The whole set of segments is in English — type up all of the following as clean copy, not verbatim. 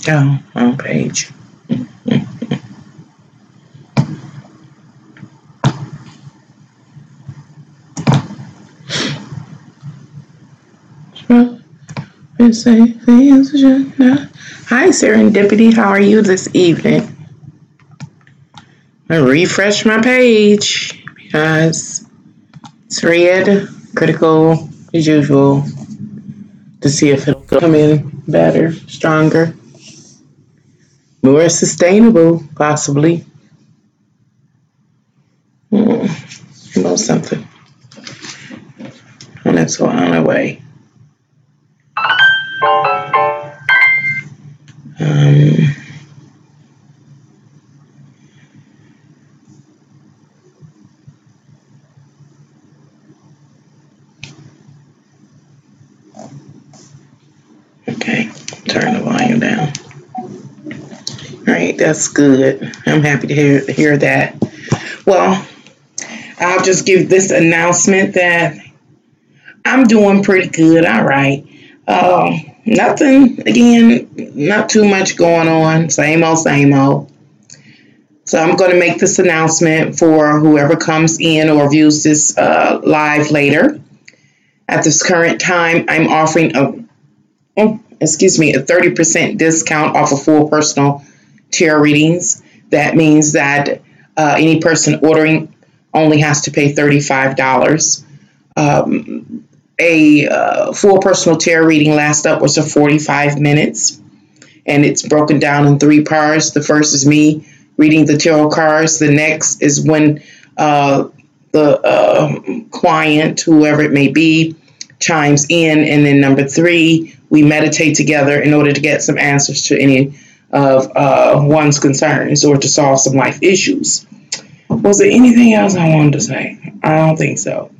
Oh, wrong page. Hi, Serendipity. How are you this evening? I refresh my page because it's red, critical as usual, to see if it'll come in better, stronger, more sustainable, possibly. About something. And that's on our way. Okay, turn the volume down. All right, that's good. I'm happy to hear that. Well, I'll just give this announcement that I'm doing pretty good. All right. Nothing, again, not too much going on. Same old, same old. So I'm going to make this announcement for whoever comes in or views this live later. At this current time, I'm offering a 30% discount off of full personal tarot readings. That means that any person ordering only has to pay $35. A full personal tarot reading lasts upwards of 45 minutes, and it's broken down in three parts. The first is me reading the tarot cards. The next is when the client, whoever it may be, chimes in, and then number three, we meditate together in order to get some answers to any of one's concerns or to solve some life issues. Was there anything else I wanted to say? I don't think so.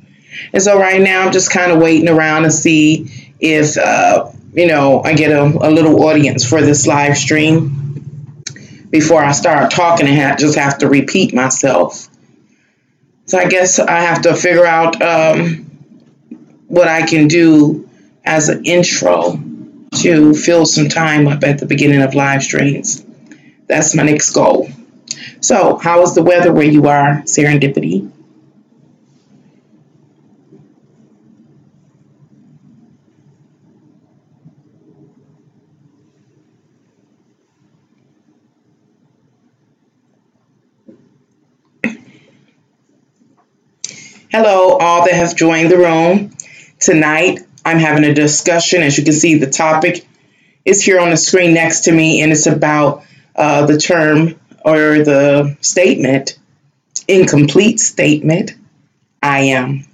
And so right now I'm just kind of waiting around to see if, I get a little audience for this live stream before I start talking and just have to repeat myself. So I guess I have to figure out what I can do as an intro to fill some time up at the beginning of live streams. That's my next goal. So how is the weather where you are, Serendipity? Hello, all that have joined the room. Tonight, I'm having a discussion. As you can see, the topic is here on the screen next to me, and it's about the term or the statement, incomplete statement, I am.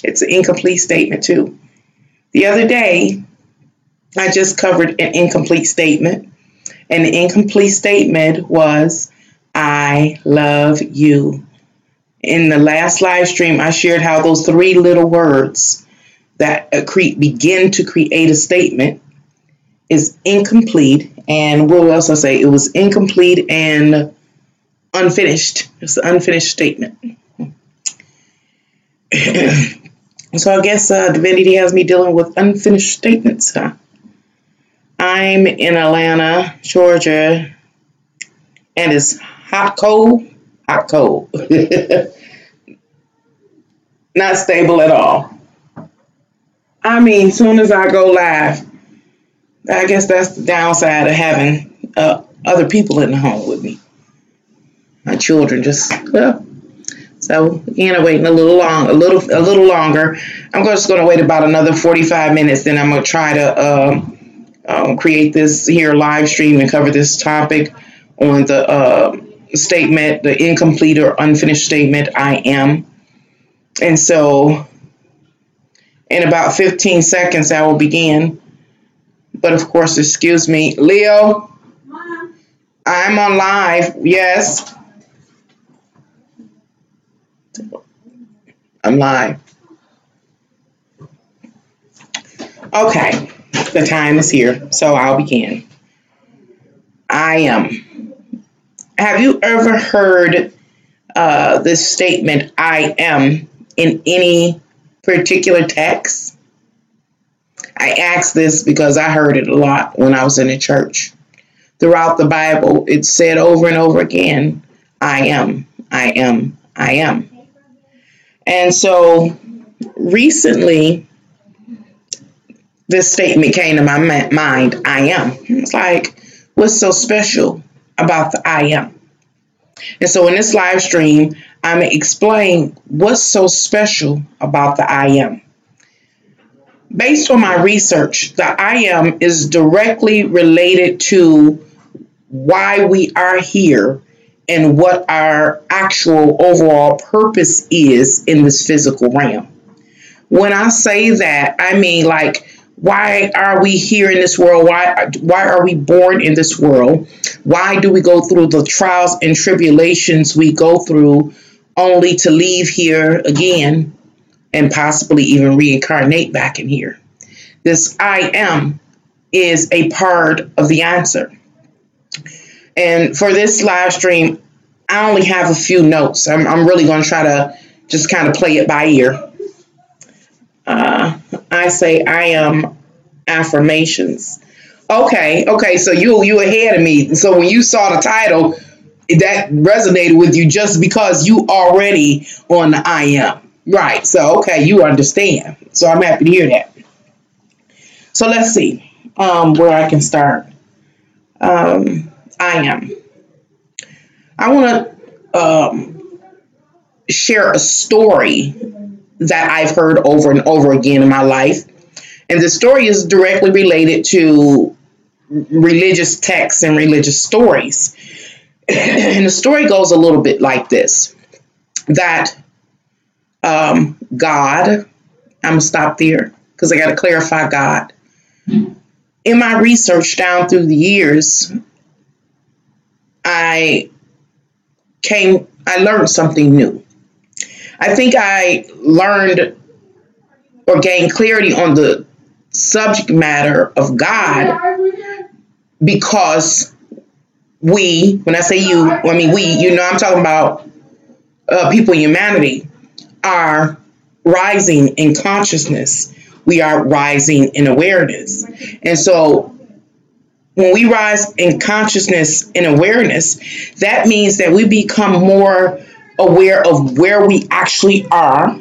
It's an incomplete statement, too. The other day, I just covered an incomplete statement, and the incomplete statement was, I love you. In the last live stream, I shared how those three little words that begin to create a statement is incomplete. And what else I say? It was incomplete and unfinished. It's an unfinished statement. So I guess Divinity has me dealing with unfinished statements. Huh? I'm in Atlanta, Georgia, and it's hot, cold. Not stable at all. I mean, soon as I go live, I guess that's the downside of having other people in the home with me. My children so again, I'm waiting a little longer. I'm just going to wait about another 45 minutes. Then I'm going to try to create this here live stream and cover this topic on the statement, the incomplete or unfinished statement, I am. And so in about 15 seconds, I will begin. But of course, excuse me, Leo, Mom. I'm on live. Yes. I'm live. Okay. The time is here. So I'll begin. I am. Have you ever heard this statement, I am, in any particular text? I ask this because I heard it a lot when I was in the church. throughout the Bible, it's said over and over again, I am, I am, I am. And so recently, this statement came to my mind, I am. It's like, what's so special about the I am? And so in this live stream, I'm going to explain what's so special about the I am. Based on my research, the I am is directly related to why we are here and what our actual overall purpose is in this physical realm. When I say that, I mean, like, why are we here in this world? Why are we born in this world? Why do we go through the trials and tribulations we go through only to leave here again and possibly even reincarnate back in here? This I am is a part of the answer. And for this live stream, I only have a few notes. I'm really going to try to just kind of play it by ear. I say I am affirmations. Okay, so you ahead of me. So when you saw the title, that resonated with you just because you already on the I am. Right, so okay, you understand. So I'm happy to hear that. So let's see where I can start. I am. I want to share a story that I've heard over and over again in my life. And the story is directly related to religious texts and religious stories. And the story goes a little bit like this, that God, I'm going to stop there because I got to clarify God. In my research down through the years, I learned something new. I think I learned or gained clarity on the subject matter of God because when I say you, I mean we, I'm talking about people in humanity, are rising in consciousness. We are rising in awareness. And so when we rise in consciousness and awareness, that means that we become more aware of where we actually are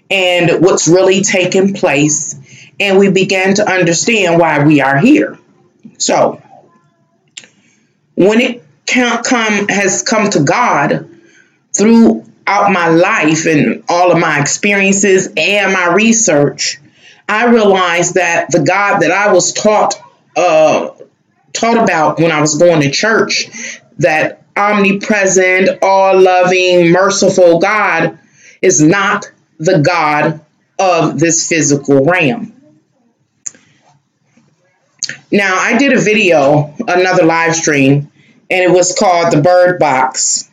and what's really taking place. And we begin to understand why we are here. So when it has come to God throughout my life and all of my experiences and my research, I realized that the God that I was taught about when I was going to church, that omnipresent, all-loving, merciful God, is not the God of this physical realm. Now, I did a video, another live stream, and it was called The Bird Box,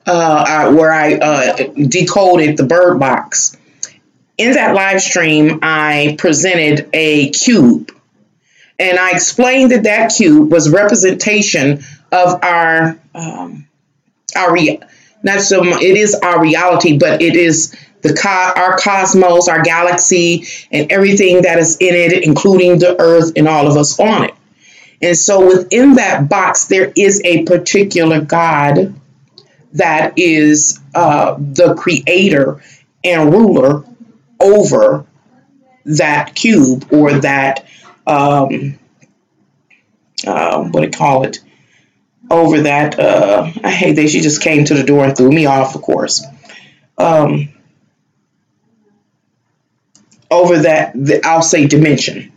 where I decoded the bird box. In that live stream, I presented a cube, and I explained that cube was representation of our it is our reality, but it is our cosmos, our galaxy, and everything that is in it, including the earth and all of us on it. And so within that box, there is a particular God that is the creator and ruler over that cube, or that, what do you call it? Over that, I hate that she just came to the door and threw me off, of course. Over that, I'll say dimension.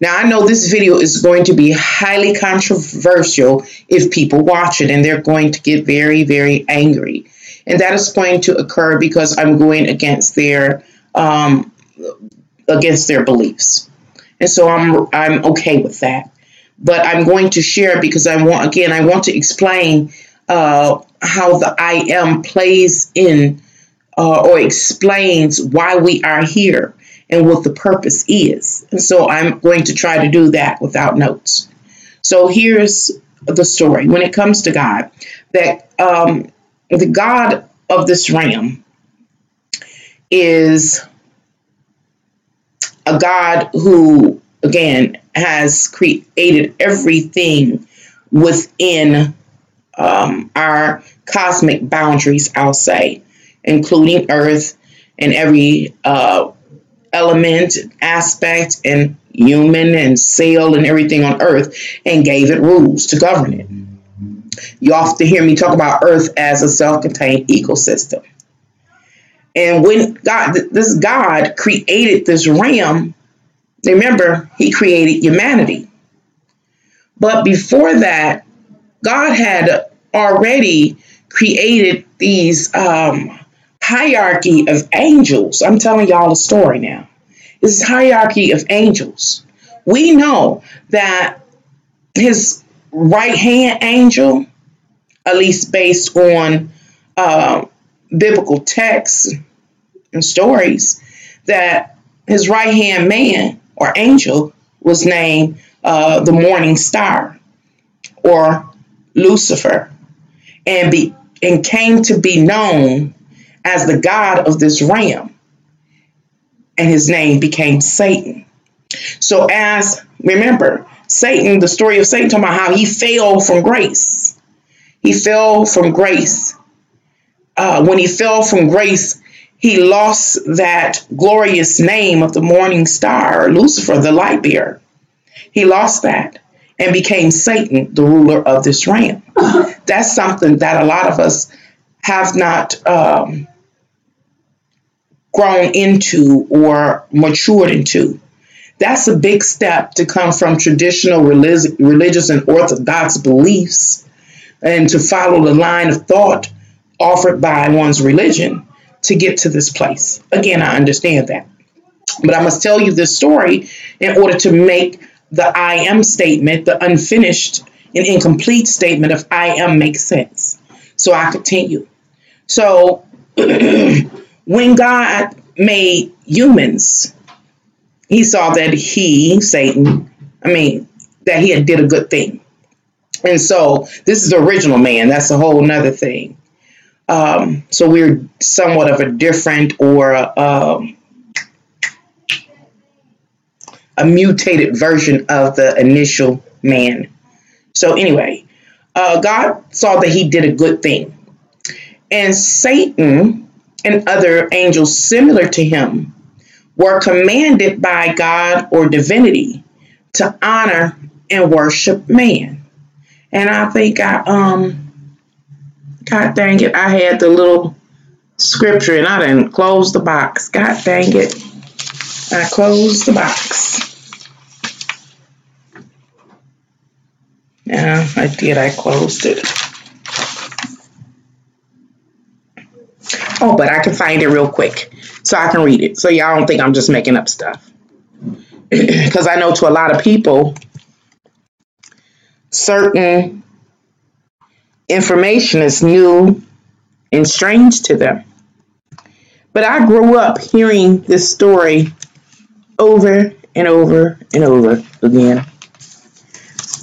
Now, I know this video is going to be highly controversial if people watch it, and they're going to get very, very angry. And that is going to occur because I'm going against their beliefs. And so I'm okay with that. But I'm going to share because I want to explain how the I am plays in or explains why we are here and what the purpose is. And so I'm going to try to do that without notes. So here's the story. When it comes to God, that the God of this realm is a God who, again, has created everything within our cosmic boundaries, I'll say, including Earth and every element, aspect, and human and cell and everything on Earth, and gave it rules to govern it. You often hear me talk about Earth as a self-contained ecosystem. And when this God created this realm, remember, he created humanity. But before that, God had already created these hierarchy of angels. I'm telling y'all a story now. This hierarchy of angels. We know that his right hand angel, at least based on biblical texts and stories, that his right hand man or angel was named the morning star or Lucifer, and came to be known as the god of this realm, and his name became Satan. So remember, Satan, the story of Satan, talking about how he fell from grace. He fell from grace. When he fell from grace, he lost that glorious name of the morning star, Lucifer, the light bearer. He lost that and became Satan, the ruler of this realm. That's something that a lot of us have not grown into or matured into. That's a big step to come from traditional religious and orthodox beliefs and to follow the line of thought offered by one's religion to get to this place. Again, I understand that. But I must tell you this story in order to make the I am statement, the unfinished and incomplete statement of I am, make sense. So I continue. So when God made humans, he saw that Satan, that he had did a good thing. And so this is the original man. That's a whole nother thing. So we're somewhat of a different or a mutated version of the initial man. So anyway, God saw that he did a good thing. And Satan and other angels similar to him were commanded by God or divinity to honor and worship man. And I think God dang it, I had the little scripture and I didn't close the box. God dang it, I closed the box. Yeah, I did. I closed it. Oh, but I can find it real quick so I can read it. So y'all don't think I'm just making up stuff. Because I know to a lot of people, certain information is new and strange to them. But I grew up hearing this story over and over and over again.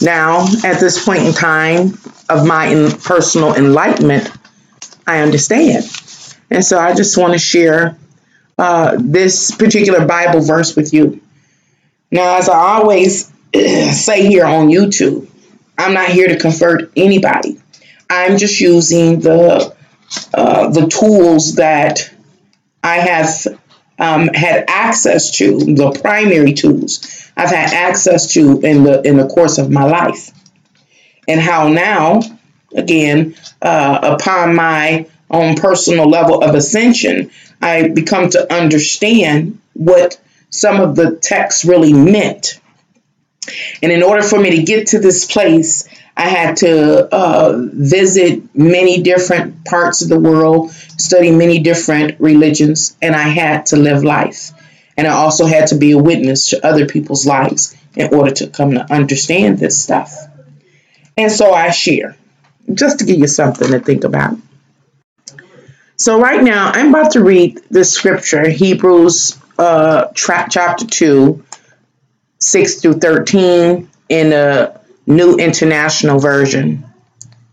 Now, at this point in time of my personal enlightenment, I understand. And so I just want to share this particular Bible verse with you. Now, as I always say here on YouTube, I'm not here to convert anybody. I'm just using the tools that I have had access to, the primary tools I've had access to in the course of my life, and how now, again, upon my own personal level of ascension, I become to understand what some of the text really meant. And in order for me to get to this place, I had to visit many different parts of the world, study many different religions, and I had to live life. And I also had to be a witness to other people's lives in order to come to understand this stuff. And so I share, just to give you something to think about. So right now, I'm about to read this scripture, Hebrews chapter 2, 6 through 13, in the New International Version.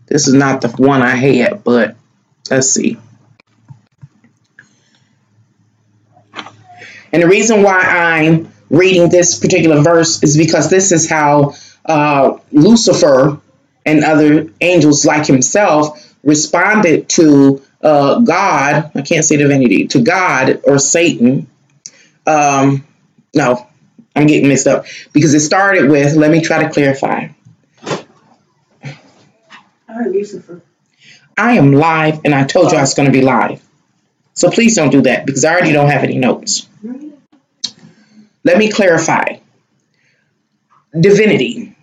This is not the one I had, but let's see. And the reason why I'm reading this particular verse is because this is how Lucifer and other angels like himself responded to God. I can't say divinity, to God or Satan. No, I'm getting mixed up because it started with, let me try to clarify. All right, Lucifer. I am live, and I told you I was going to be live. So please don't do that because I already don't have any notes. Let me clarify. Divinity,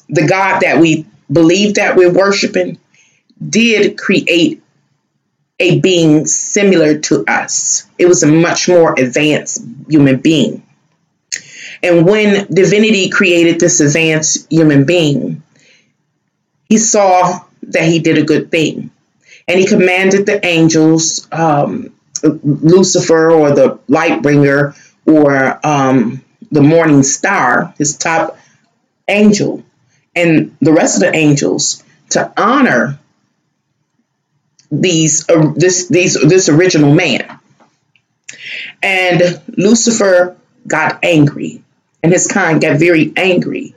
the God that we believe that we're worshiping, did create a being similar to us. It was a much more advanced human being. And when divinity created this advanced human being, he saw that he did a good thing. And he commanded the angels, Lucifer or the light bringer or the morning star, his top angel, and the rest of the angels to honor this original man. And Lucifer got angry, and his kind got very angry,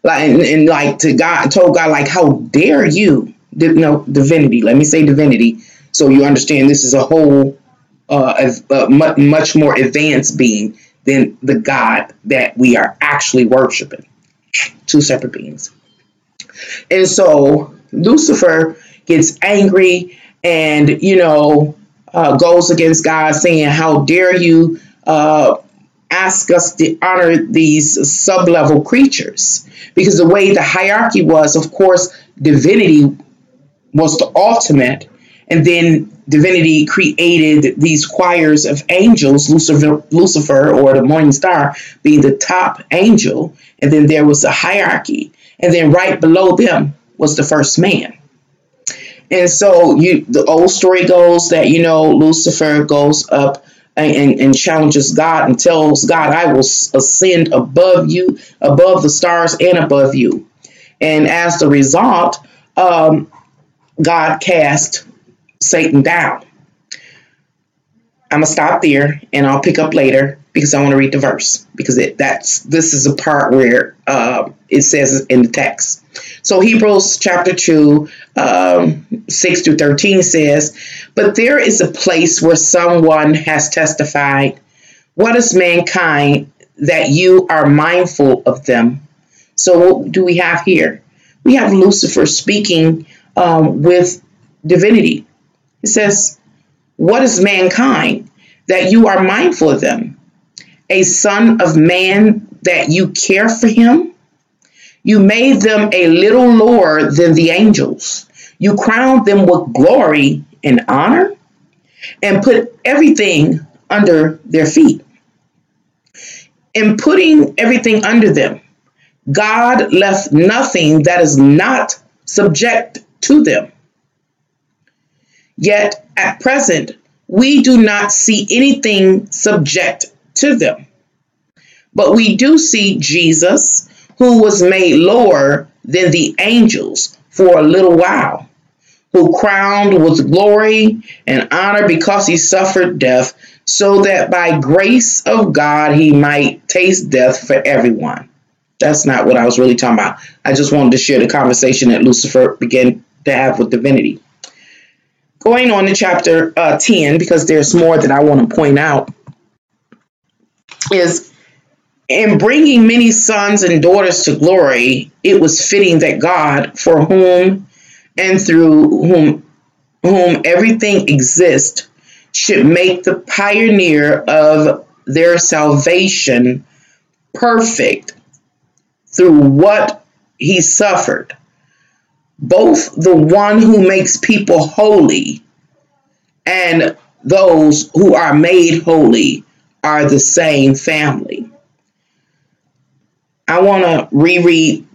like to God, told God, like, how dare you? No, divinity. Let me say divinity, so you understand this is a whole much more advanced being than the God that we are actually worshiping. Two separate beings. And so Lucifer gets angry and, goes against God, saying, how dare you ask us to honor these sub-level creatures? Because the way the hierarchy was, of course, divinity was the ultimate. And then divinity created these choirs of angels, Lucifer or the morning star being the top angel. And then there was a hierarchy. And then right below them was the first man. And so the old story goes that, Lucifer goes up and challenges God and tells God, I will ascend above you, above the stars and above you. And as the result, God cast Satan down. I'm going to stop there and I'll pick up later because I want to read the verse because this is a part where it says in the text. So Hebrews chapter 2, 6 through 13 says, but there is a place where someone has testified, what is mankind that you are mindful of them? So what do we have here? We have Lucifer speaking with divinity. It says, what is mankind that you are mindful of them? A son of man that you care for him? You made them a little lower than the angels. You crowned them with glory and honor and put everything under their feet. In putting everything under them, God left nothing that is not subject to them. Yet at present, we do not see anything subject to them. But we do see Jesus, who was made lower than the angels for a little while, who crowned with glory and honor because he suffered death, so that by grace of God he might taste death for everyone. That's not what I was really talking about. I just wanted to share the conversation that Lucifer began to have with divinity. Going on to chapter 10, because there's more that I want to point out, is in bringing many sons and daughters to glory, it was fitting that God, for whom and through whom everything exists, should make the pioneer of their salvation perfect through what he suffered. Both the one who makes people holy and those who are made holy are the same family. I want to reread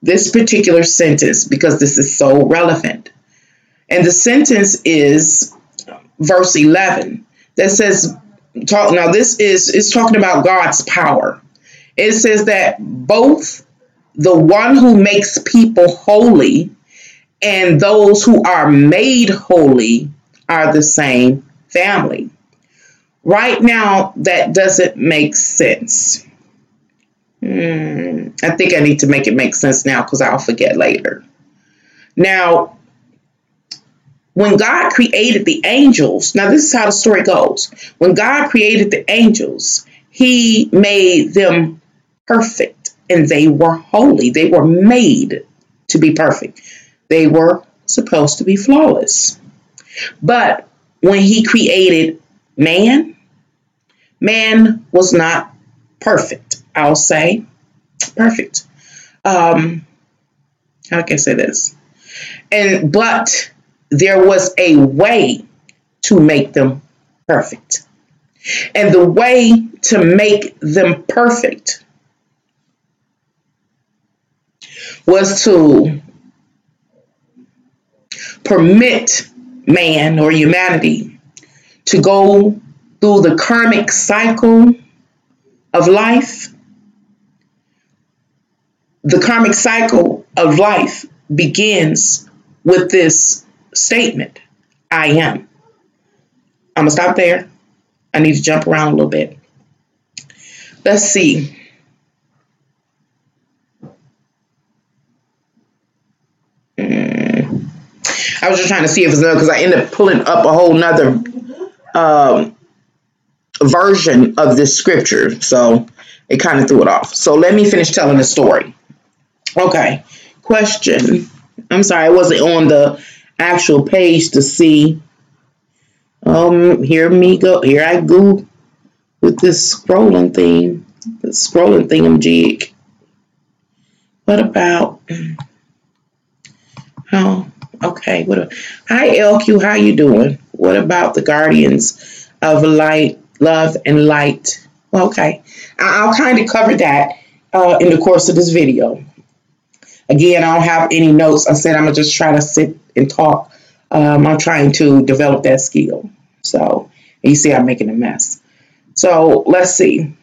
this particular sentence because this is so relevant. And the sentence is verse 11 that says, now this is talking about God's power. It says that both the one who makes people holy and those who are made holy are the same family. Right now, that doesn't make sense. I think I need to make it make sense now because I'll forget later. Now, when God created the angels, now this is how the story goes. When God created the angels, he made them perfect and they were holy. They were made to be perfect. They were supposed to be flawless. But when he created man, man was not perfect. I'll say perfect. How can I say this? But there was a way to make them perfect. And the way to make them perfect was to permit man or humanity to go through the karmic cycle of life. The karmic cycle of life begins with this statement, I am. I'm going to stop there. I need to jump around a little bit. Let's see. I was just trying to see if it's another, because I ended up pulling up a whole nother version of this scripture. So it kind of threw it off. So let me finish telling the story. Okay. Question. I'm sorry, I wasn't on the actual page to see. Here I go with this scrolling thing. The scrolling thingamajig. What about okay, hi LQ, how you doing? What about the guardians of light, love and light? Well, okay, I'll kind of cover that in the course of this video. Again, I don't have any notes. I said I'm gonna just try to sit and talk. I'm trying to develop that skill. So you see I'm making a mess. So let's see.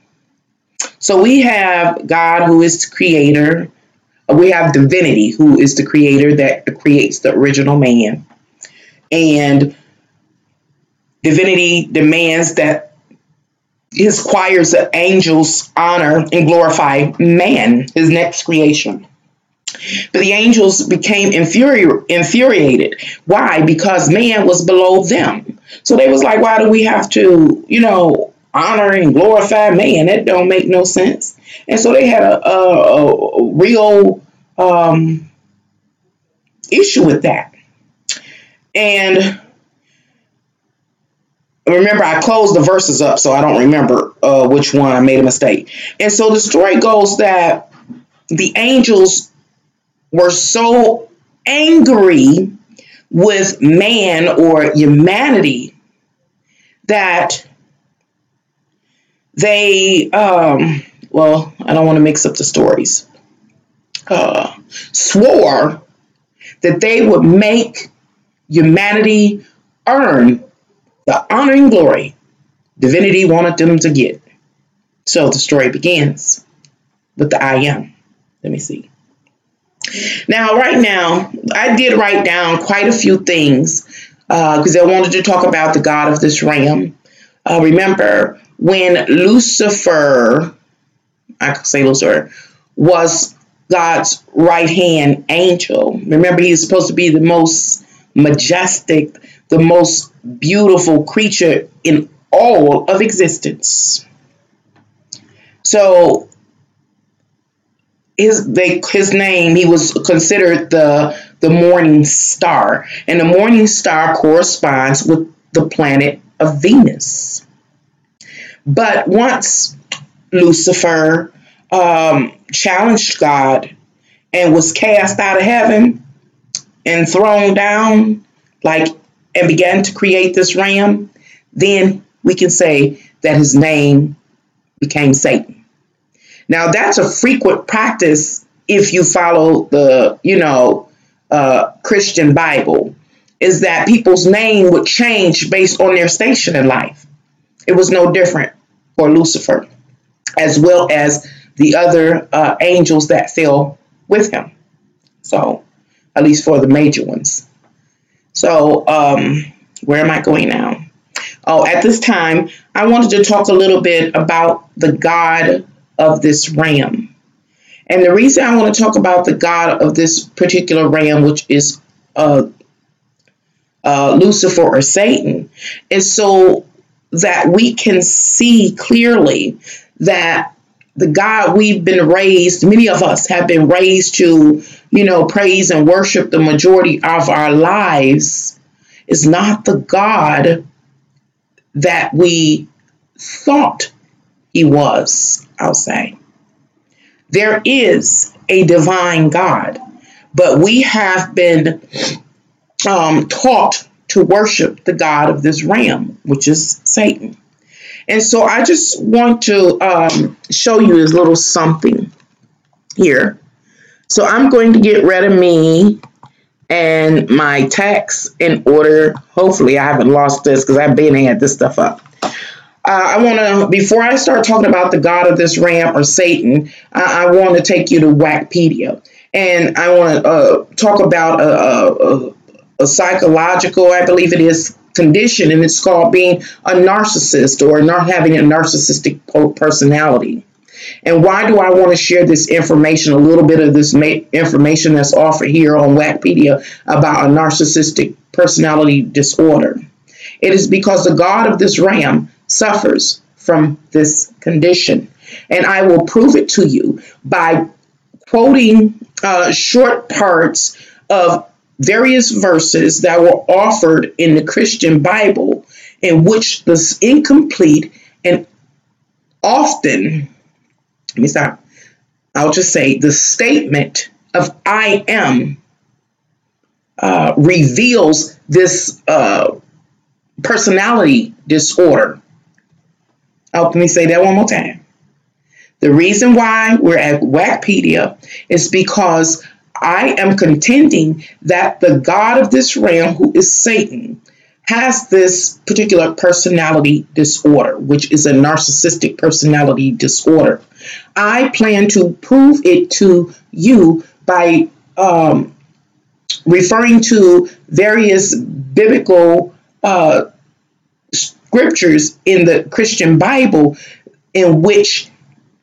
So we have God, who is the creator. We have divinity, who is the creator that creates the original man. And divinity demands that his choirs of angels honor and glorify man, his next creation. But the angels became infuriated. Why? Because man was below them. So they was like, why do we have to, honor and glorify man? That don't make no sense. And so they had a real issue with that. And remember, I closed the verses up, so I don't remember which one I made a mistake. And so the story goes that the angels were so angry with man or humanity that they, I don't want to mix up the stories, swore that they would make humanity earn the honor and glory divinity wanted them to get. So the story begins with the I am. Let me see. Now, right now, I did write down quite a few things because I wanted to talk about the God of this realm. Remember, when Lucifer, I could say Lucifer, was God's right-hand angel. Remember, he is supposed to be the most majestic, the most beautiful creature in all of existence. So his name, he was considered the morning star, and the morning star corresponds with the planet of Venus. But once Lucifer challenged God and was cast out of heaven and thrown down, and began to create this realm, then we can say that his name became Satan. Now, that's a frequent practice if you follow the, Christian Bible, is that people's name would change based on their station in life. It was no different for Lucifer, as well as the other angels that fell with him. So, at least for the major ones. So, where am I going now? Oh, at this time, I wanted to talk a little bit about the God of this realm. And the reason I want to talk about the God of this particular realm, which is Lucifer or Satan, is so that we can see clearly that the God we've been raised, many of us have been raised to, praise and worship the majority of our lives, is not the God that we thought he was, I'll say. There is a divine God, but we have been taught to worship the God of this realm, which is Satan. And so I just want to show you this little something here. So I'm going to get rid of me and my text in order. Hopefully I haven't lost this because I've been had this stuff up. I want to, before I start talking about the God of this realm or Satan, I want to take you to Wikipedia. And I want to talk about a psychological, I believe it is, condition, and it's called being a narcissist or not having a narcissistic personality. And why do I want to share this information, a little bit of this information that's offered here on Wikipedia about a narcissistic personality disorder? It is because the God of this realm suffers from this condition. And I will prove it to you by quoting short parts of various verses that were offered in the Christian Bible, in which the incomplete and often, let me stop, I'll just say the statement of I am reveals this personality disorder. Let me say that one more time. The reason why we're at Wikipedia is because I am contending that the God of this realm, who is Satan, has this particular personality disorder, which is a narcissistic personality disorder. I plan to prove it to you by referring to various biblical scriptures in the Christian Bible in which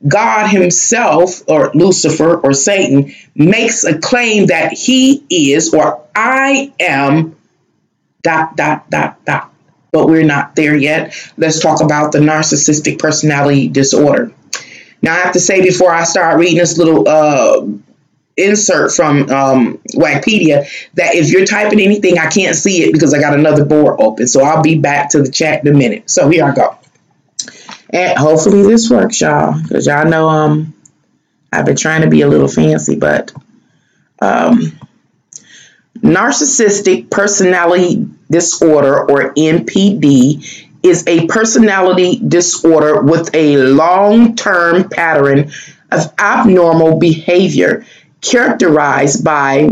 God himself, or Lucifer or Satan, makes a claim that he is, or I am, ... But we're not there yet. Let's talk about the narcissistic personality disorder. Now, I have to say before I start reading this little insert from Wikipedia that if you're typing anything, I can't see it because I got another board open. So I'll be back to the chat in a minute. So here I go. And hopefully this works, y'all, because y'all know I've been trying to be a little fancy, but narcissistic personality disorder, or NPD, is a personality disorder with a long-term pattern of abnormal behavior characterized by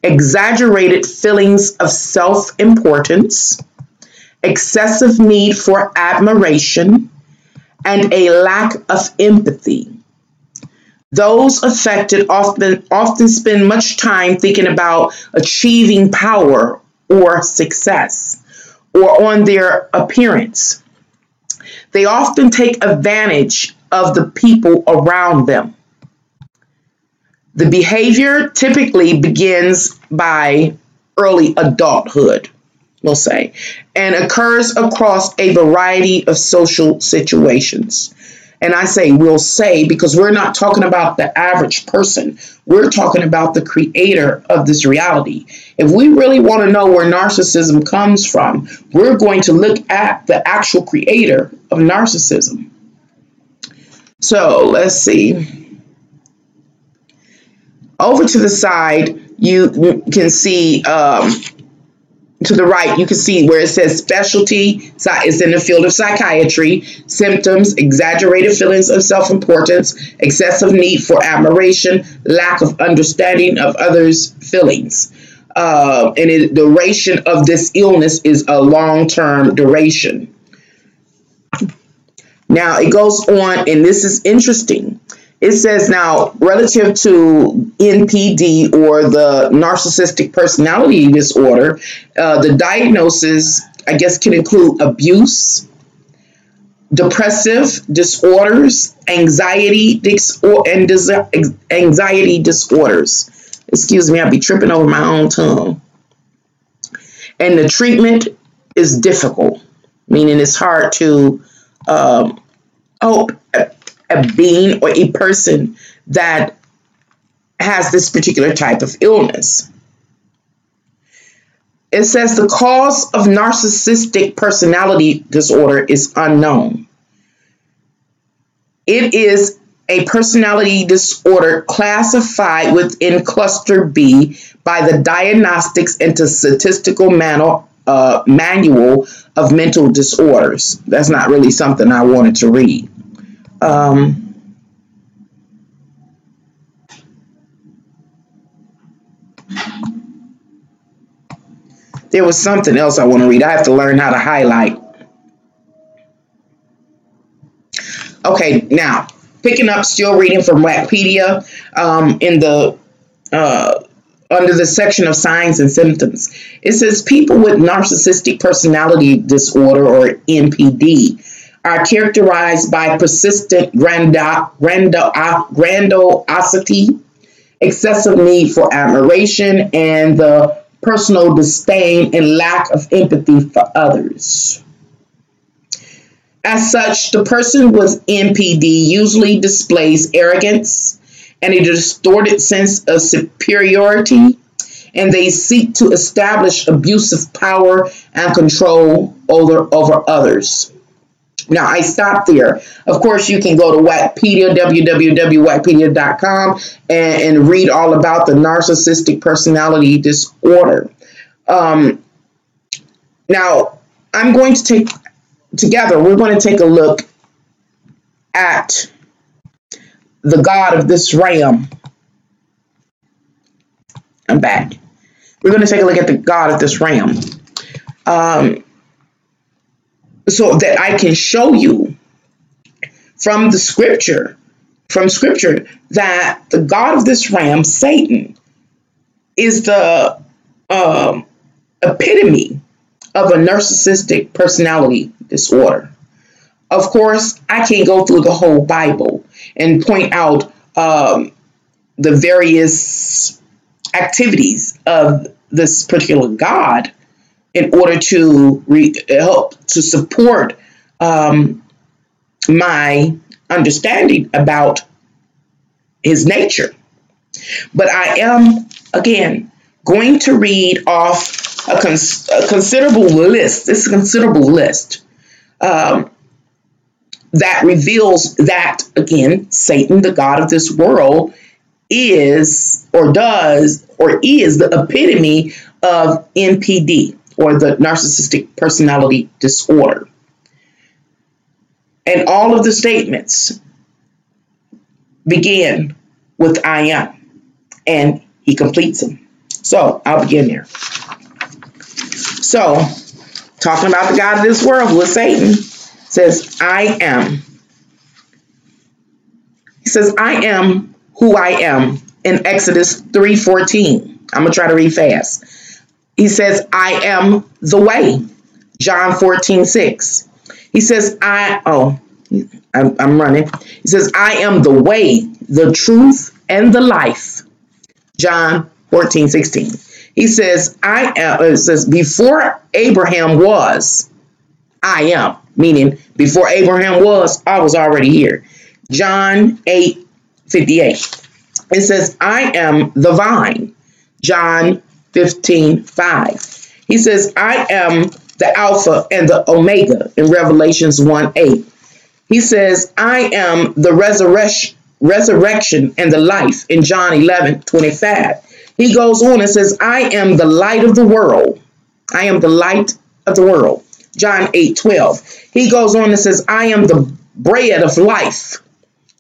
exaggerated feelings of self-importance, excessive need for admiration, and a lack of empathy. Those affected often spend much time thinking about achieving power or success, or on their appearance. They often take advantage of the people around them. The behavior typically begins by early adulthood, we'll say, and occurs across a variety of social situations. And I say we'll say because we're not talking about the average person. We're talking about the creator of this reality. If we really want to know where narcissism comes from, we're going to look at the actual creator of narcissism. So let's see. Over to the side, you can see to the right, you can see where it says specialty is in the field of psychiatry, symptoms, exaggerated feelings of self-importance, excessive need for admiration, lack of understanding of others' feelings. And the duration of this illness is a long-term duration. Now, it goes on, and this is interesting. It says now, relative to NPD, or the narcissistic personality disorder, the diagnosis, I guess, can include abuse, depressive disorders, anxiety disorders. Excuse me, I'll be tripping over my own tongue. And the treatment is difficult, meaning it's hard to help a being or a person that has this particular type of illness. It says the cause of narcissistic personality disorder is unknown. It is a personality disorder classified within Cluster B by the Diagnostics and Statistical Manual of Mental Disorders. That's not really something I wanted to read. There was something else I want to read. I have to learn how to highlight. Okay, now picking up, still reading from Wikipedia in the under the section of signs and symptoms. It says people with narcissistic personality disorder, or NPD, are characterized by persistent grandiosity, excessive need for admiration, and the personal disdain and lack of empathy for others. As such, the person with NPD usually displays arrogance and a distorted sense of superiority, and they seek to establish abusive power and control over others. Now, I stopped there. Of course, you can go to Wikipedia, www.wikipedia.com, and read all about the narcissistic personality disorder. Now, I'm going to take we're going to take a look at the God of this realm. I'm back. We're going to take a look at the God of this realm. So that I can show you from scripture that the God of this realm, Satan, is the epitome of a narcissistic personality disorder. Of course, I can't go through the whole Bible and point out the various activities of this particular God in order to help to support my understanding about his nature. But I am, again, going to read off a considerable list. This is a considerable list that reveals that, again, Satan, the God of this world, is the epitome of NPD, or the narcissistic personality disorder. And all of the statements begin with I am, and he completes them. So I'll begin there. So, talking about the God of this world, who is Satan, says, I am. He says, I am who I am in Exodus 3:14. I'm going to try to read fast. He says, I am the way. John 14:6. He says, I'm running. He says, I am the way, the truth, and the life. John 14:16. He says, I am, it says, before Abraham was, I am. Meaning, before Abraham was, I was already here. John 8:58. It says, I am the vine. John 15:5. He says, I am the Alpha and the Omega in Revelations 1:8. He says, I am the resurrection and the life in John 11:25. He goes on and says, I am the light of the world. I am the light of the world. John 8:12. He goes on and says, I am the bread of life.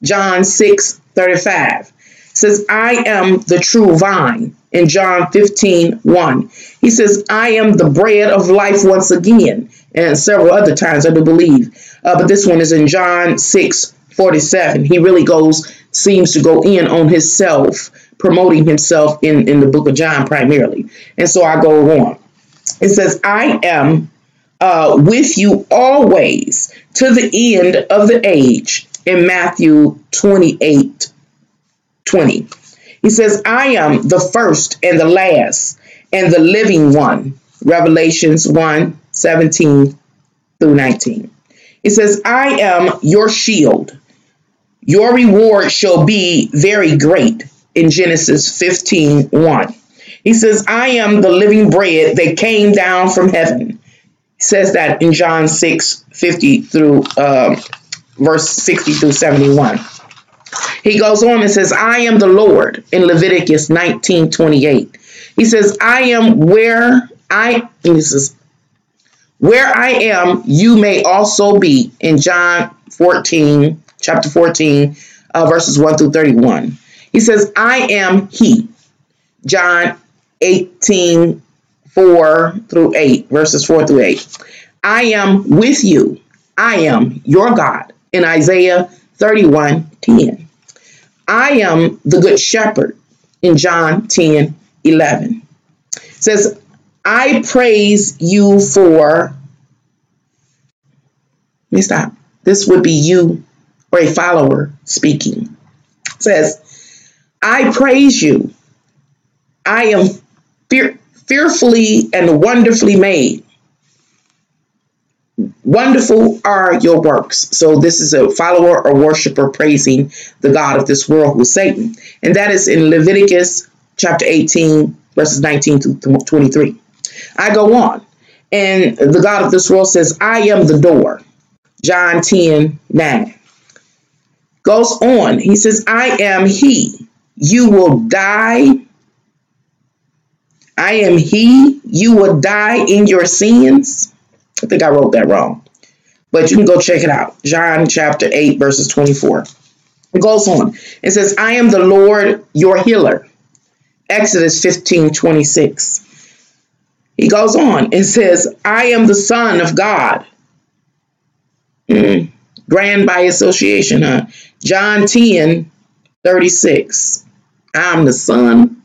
John 6:35. Says, I am the true vine in John 15:1. He says, I am the bread of life once again, and several other times I do believe. But this one is in John 6:47. He really seems to go in on himself, promoting himself in the book of John primarily. And so I go on. It says, I am with you always to the end of the age, in Matthew 28:20. He says, I am the first and the last and the living one. Revelations 1:17 through 19. It says, I am your shield. Your reward shall be very great, in Genesis 15:1. He says, I am the living bread that came down from heaven. He says that in John 6:50 through verse 60 through 71. He goes on and says, I am the Lord, in Leviticus 19:28. He says, I am where I am, you may also be, in John 14, chapter 14, verses 1 through 31. He says, I am he. John 18:4 through 8, verses 4 through 8. I am with you. I am your God, in Isaiah 31:10. I am the good shepherd, in John 10:11. It says, I praise you for, let me stop. This would be you or a follower speaking. It says, I praise you. I am fearfully and wonderfully made. Wonderful are your works. So this is a follower or worshiper praising the God of this world, who is Satan. And that is in Leviticus chapter 18, verses 19 to 23. I go on. And the God of this world says, I am the door. John 10:9. Goes on. He says, I am he. You will die. I am he. You will die in your sins. I think I wrote that wrong, but you can go check it out. John chapter 8, verses 24. It goes on. It says, I am the Lord, your healer. Exodus 15:26. He goes on and says, I am the Son of God. Grand by association, huh? John 10:36. I'm the son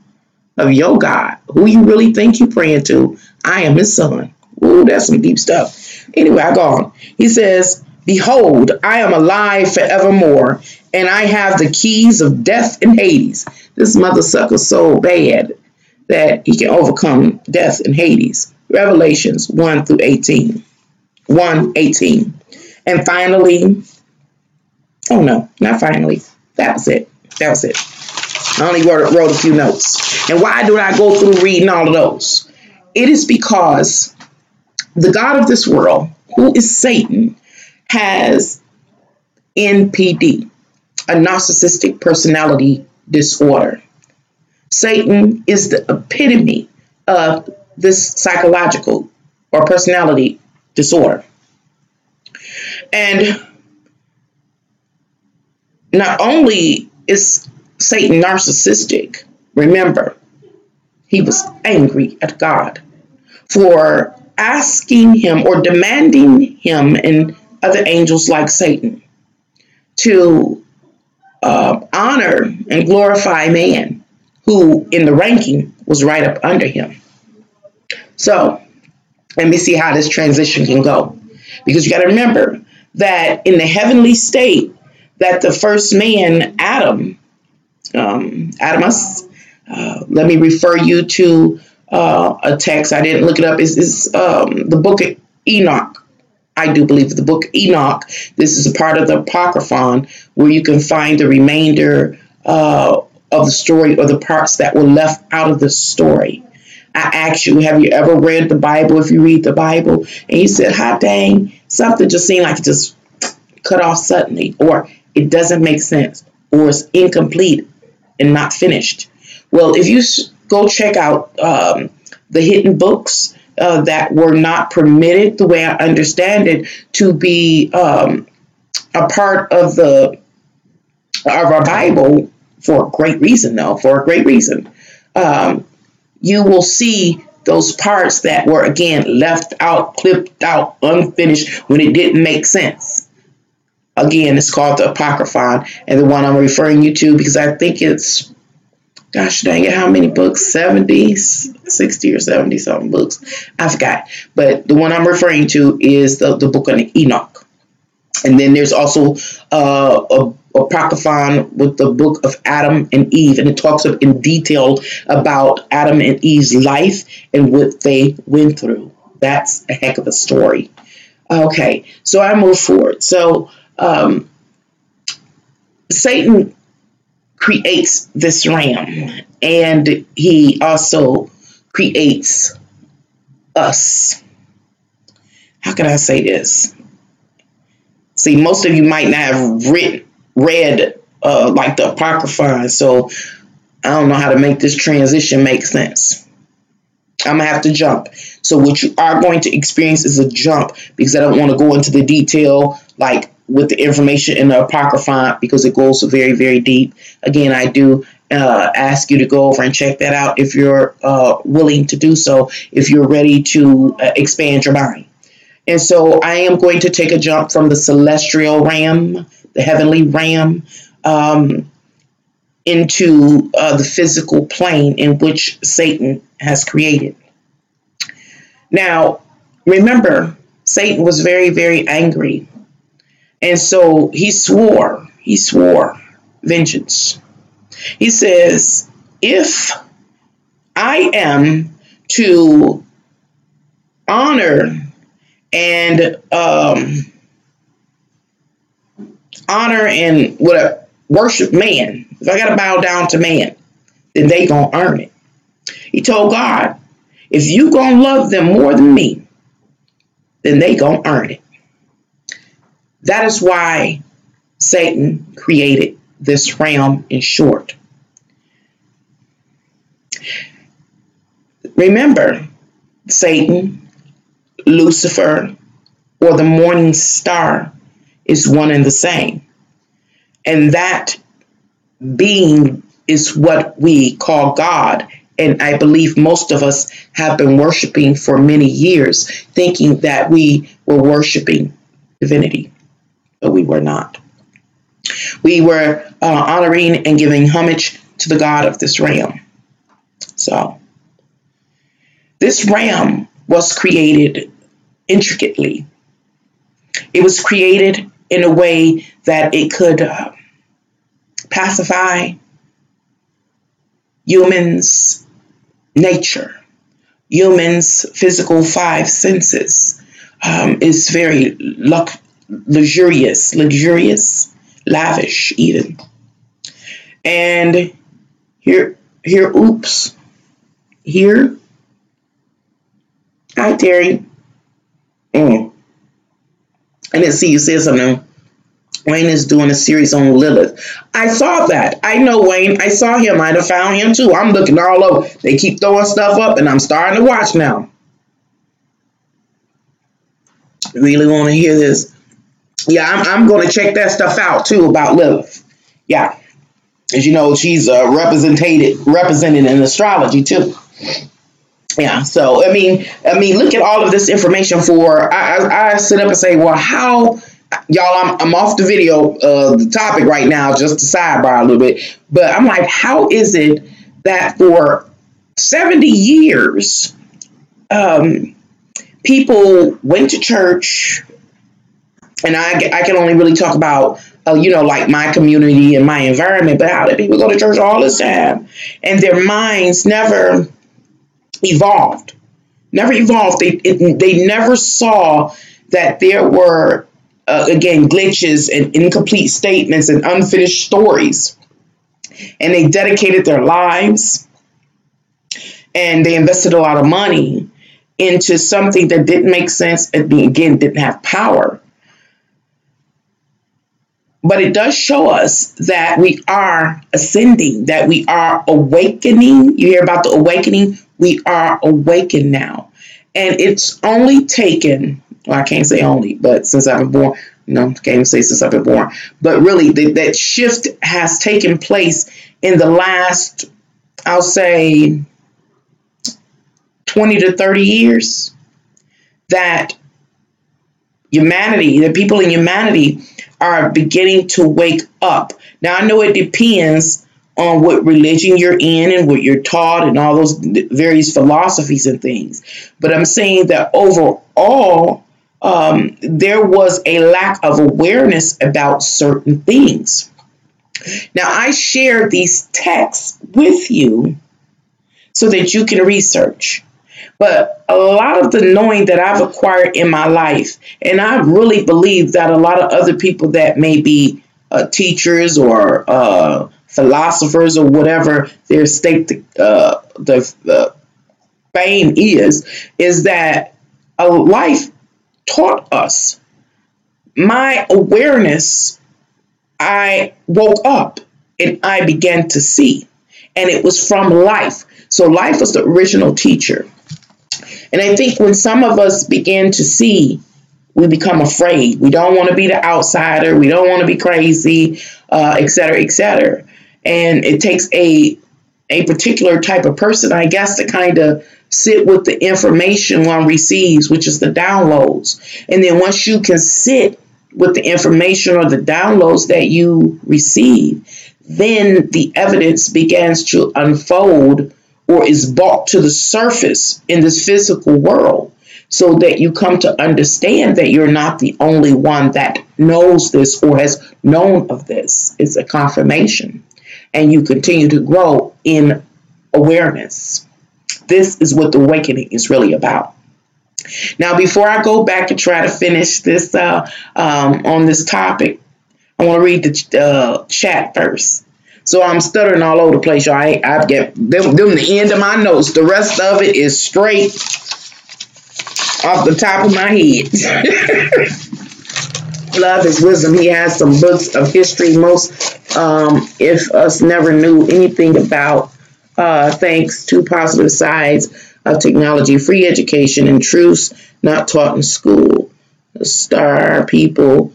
of your God. Who you really think you praying to? I am his son. Ooh, that's some deep stuff. Anyway, I go on. He says, behold, I am alive forevermore, and I have the keys of death and Hades. This mother sucker's so bad that he can overcome death and Hades. Revelations 1 through 18. 1:18. And finally, oh no, not finally. That was it. I only wrote a few notes. And why do I go through reading all of those? It is because the God of this world, who is Satan, has NPD, a narcissistic personality disorder. Satan is the epitome of this psychological or personality disorder. And not only is Satan narcissistic, remember, he was angry at God for asking him or demanding him and other angels like Satan to honor and glorify man, who in the ranking was right up under him. So let me see how this transition can go. Because you got to remember that in the heavenly state, that the first man, Adamus, let me refer you to a text. I didn't look it up. Is the book of Enoch. I do believe the book of Enoch. This is a part of the Apocryphon where you can find the remainder of the story, or the parts that were left out of the story. I asked you, have you ever read the Bible? If you read the Bible, and you said, hot dang, something just seemed like it just cut off suddenly, or it doesn't make sense, or it's incomplete and not finished. Well, if you go check out the hidden books that were not permitted, the way I understand it, to be a part of our Bible, for a great reason, you will see those parts that were, again, left out, clipped out, unfinished, when it didn't make sense. Again, it's called the Apocryphon, and the one I'm referring you to, because I think it's Gosh dang it, how many books? 70, 60 or 70 something books. I forgot. But the one I'm referring to is the book on Enoch. And then there's also a apocryphon with the book of Adam and Eve. And it talks in detail about Adam and Eve's life and what they went through. That's a heck of a story. Okay, so I move forward. So Satan creates this ram, and he also creates us. How can I say this? See, most of you might not have read like the Apocrypha, so I don't know how to make this transition make sense. I'm going to have to jump. So what you are going to experience is a jump, because I don't want to go into the detail like with the information in the Apocrypha, because it goes very, very deep. Again, I do ask you to go over and check that out if you're willing to do so, if you're ready to expand your mind. And so I am going to take a jump from the celestial ram, the heavenly ram, into the physical plane in which Satan has created. Now, remember, Satan was very, very angry. And so he swore vengeance. He says, if I am to honor and whatever, worship man, if I got to bow down to man, then they gonna earn it. He told God, if you gonna love them more than me, then they gonna earn it. That is why Satan created this realm in short. Remember, Satan, Lucifer, or the morning star is one and the same. And that being is what we call God. And I believe most of us have been worshiping for many years, thinking that we were worshiping divinity, but we were not. We were honoring and giving homage to the God of this realm. So, this realm was created intricately. It was created in a way that it could pacify humans' nature, humans' physical five senses. It's very luxurious, lavish even. And here, oops, here. Hi, Terry. I didn't see you say something. Wayne is doing a series on Lilith. I saw that. I know Wayne. I saw him. I'd have found him too. I'm looking all over. They keep throwing stuff up, and I'm starting to watch now. Really want to hear this. Yeah, I'm going to check that stuff out too about Lilith. Yeah, as you know, she's represented in astrology too. Yeah, so I mean, look at all of this information. I sit up and say, well, how, y'all? I'm off the video, the topic right now, just to sidebar a little bit. But I'm like, how is it that for 70 years, people went to church, and I can only really talk about like my community and my environment, but how did people go to church all this time and their minds never evolved. They never saw that there were, again, glitches and incomplete statements and unfinished stories. And they dedicated their lives and they invested a lot of money into something that didn't make sense and, again, didn't have power. But it does show us that we are ascending, that we are awakening. You hear about the awakening? We are awakened now. And it's only taken, well, I can't say only, but since I've been born, can't even say since I've been born, but really that shift has taken place in the last, I'll say, 20 to 30 years, that humanity, the people in humanity are beginning to wake up. Now, I know it depends on what religion you're in and what you're taught and all those various philosophies and things. But I'm saying that overall, there was a lack of awareness about certain things. Now, I share these texts with you so that you can research. But a lot of the knowing that I've acquired in my life, and I really believe that a lot of other people that may be teachers or philosophers or whatever their state the fame is that a life taught us. My awareness, I woke up and I began to see, and it was from life. So life was the original teacher. And I think when some of us begin to see, we become afraid. We don't want to be the outsider. We don't want to be crazy, et cetera, et cetera. And it takes a particular type of person, I guess, to kind of sit with the information one receives, which is the downloads. And then once you can sit with the information or the downloads that you receive, then the evidence begins to unfold or is brought to the surface in this physical world, so that you come to understand that you're not the only one that knows this or has known of this. It's a confirmation, and you continue to grow in awareness. This is what the awakening is really about. Now, before I go back and try to finish this on this topic, I want to read the chat first. So I'm stuttering all over the place, y'all. I've got them the end of my notes. The rest of it is straight off the top of my head. Love is wisdom. He has some books of history. Most, if us never knew anything about, thanks to positive sides of technology, free education, and truths not taught in school. The star people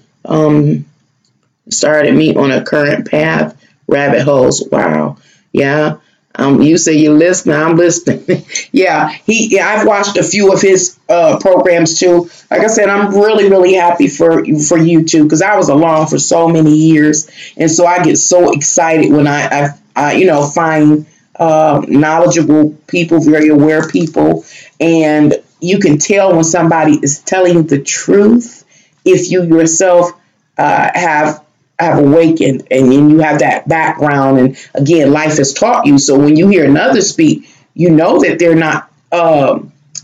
started me on a current path. Rabbit holes. Wow. Yeah. You say you're listening. I'm listening. Yeah. I've watched a few of his programs too. Like I said, I'm really, really happy for you too, because I was along for so many years, and so I get so excited when I find knowledgeable people, very aware people, and you can tell when somebody is telling the truth if you yourself have awakened and you have that background, and again, life has taught you. So when you hear another speak, you know that they're not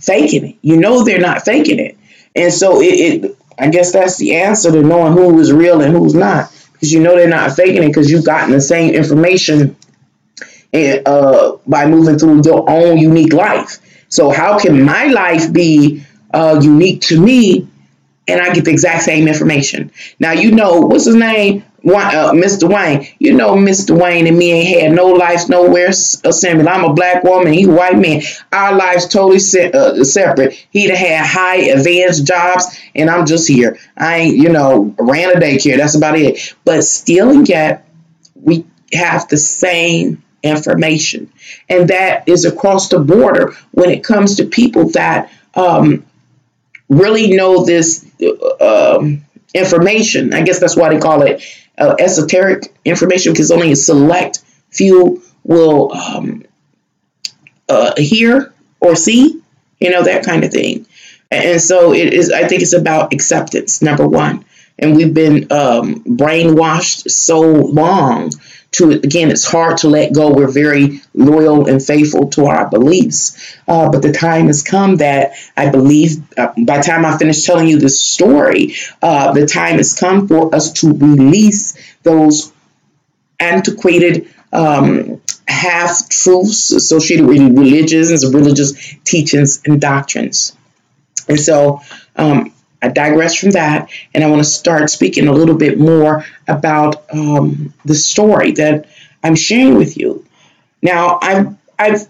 faking it. You know they're not faking it. And so I guess that's the answer to knowing who is real and who's not, because you know they're not faking it because you've gotten the same information by moving through your own unique life. So how can my life be unique to me and I get the exact same information? Now, what's his name? Mr. Wayne. Mr. Wayne and me ain't had no lives nowhere similar. I'm a black woman, he's a white man. Our lives totally separate. He'd have had high advanced jobs, and I'm just here. I ain't, ran a daycare. That's about it. But still and yet, we have the same information. And that is across the border when it comes to people that really know this information. I guess that's why they call it esoteric information, because only a select few will hear or see, that kind of thing. And so I think it's about acceptance, number one. And we've been brainwashed so long again, it's hard to let go. We're very loyal and faithful to our beliefs. But the time has come that I believe by the time I finish telling you this story, the time has come for us to release those antiquated half-truths associated with religious teachings and doctrines. And so I digress from that, and I want to start speaking a little bit more about the story that I'm sharing with you. Now, I've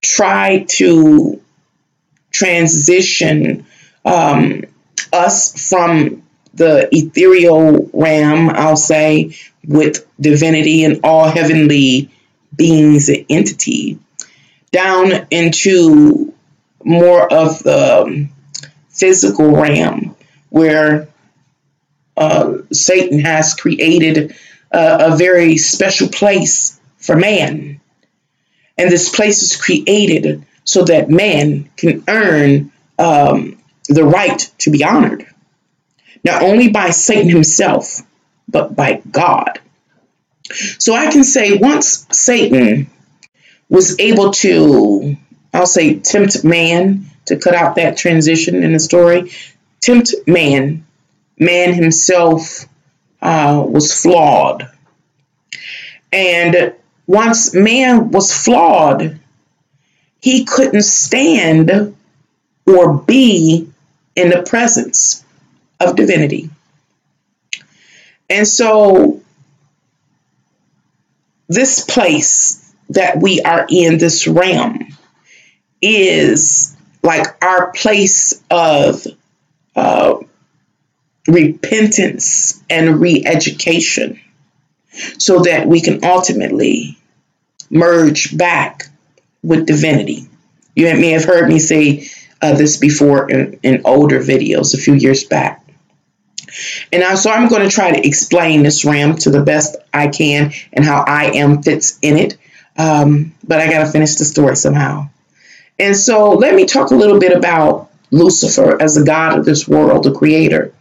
tried to transition us from the ethereal realm, I'll say, with divinity and all heavenly beings and entity, down into more of the physical realm, where Satan has created a very special place for man. And this place is created so that man can earn the right to be honored, not only by Satan himself, but by God. So I can say once Satan was able to, I'll say, tempt man, to cut out that transition in the story, tempt man, man himself was flawed. And once man was flawed, he couldn't stand or be in the presence of divinity. And so this place that we are in, this realm, is like our place of repentance and re-education, so that we can ultimately merge back with divinity. You may have heard me say this before in older videos a few years back. And so I'm going to try to explain this realm to the best I can and how I am fits in it. But I got to finish the story somehow. And so let me talk a little bit about Lucifer as the God of this world, the creator,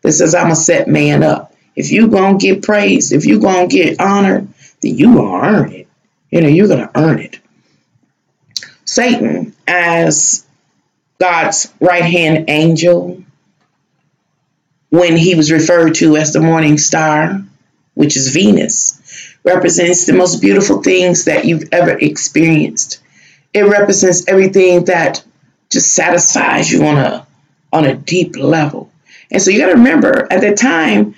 that says, I'm going to set man up. If you're going to get praised, if you're going to get honored, then you're going to earn it. You're going to earn it. Satan, as God's right-hand angel, when he was referred to as the morning star, which is Venus, represents the most beautiful things that you've ever experienced. It represents everything that just satisfies you on a deep level. And so you got to remember, at that time,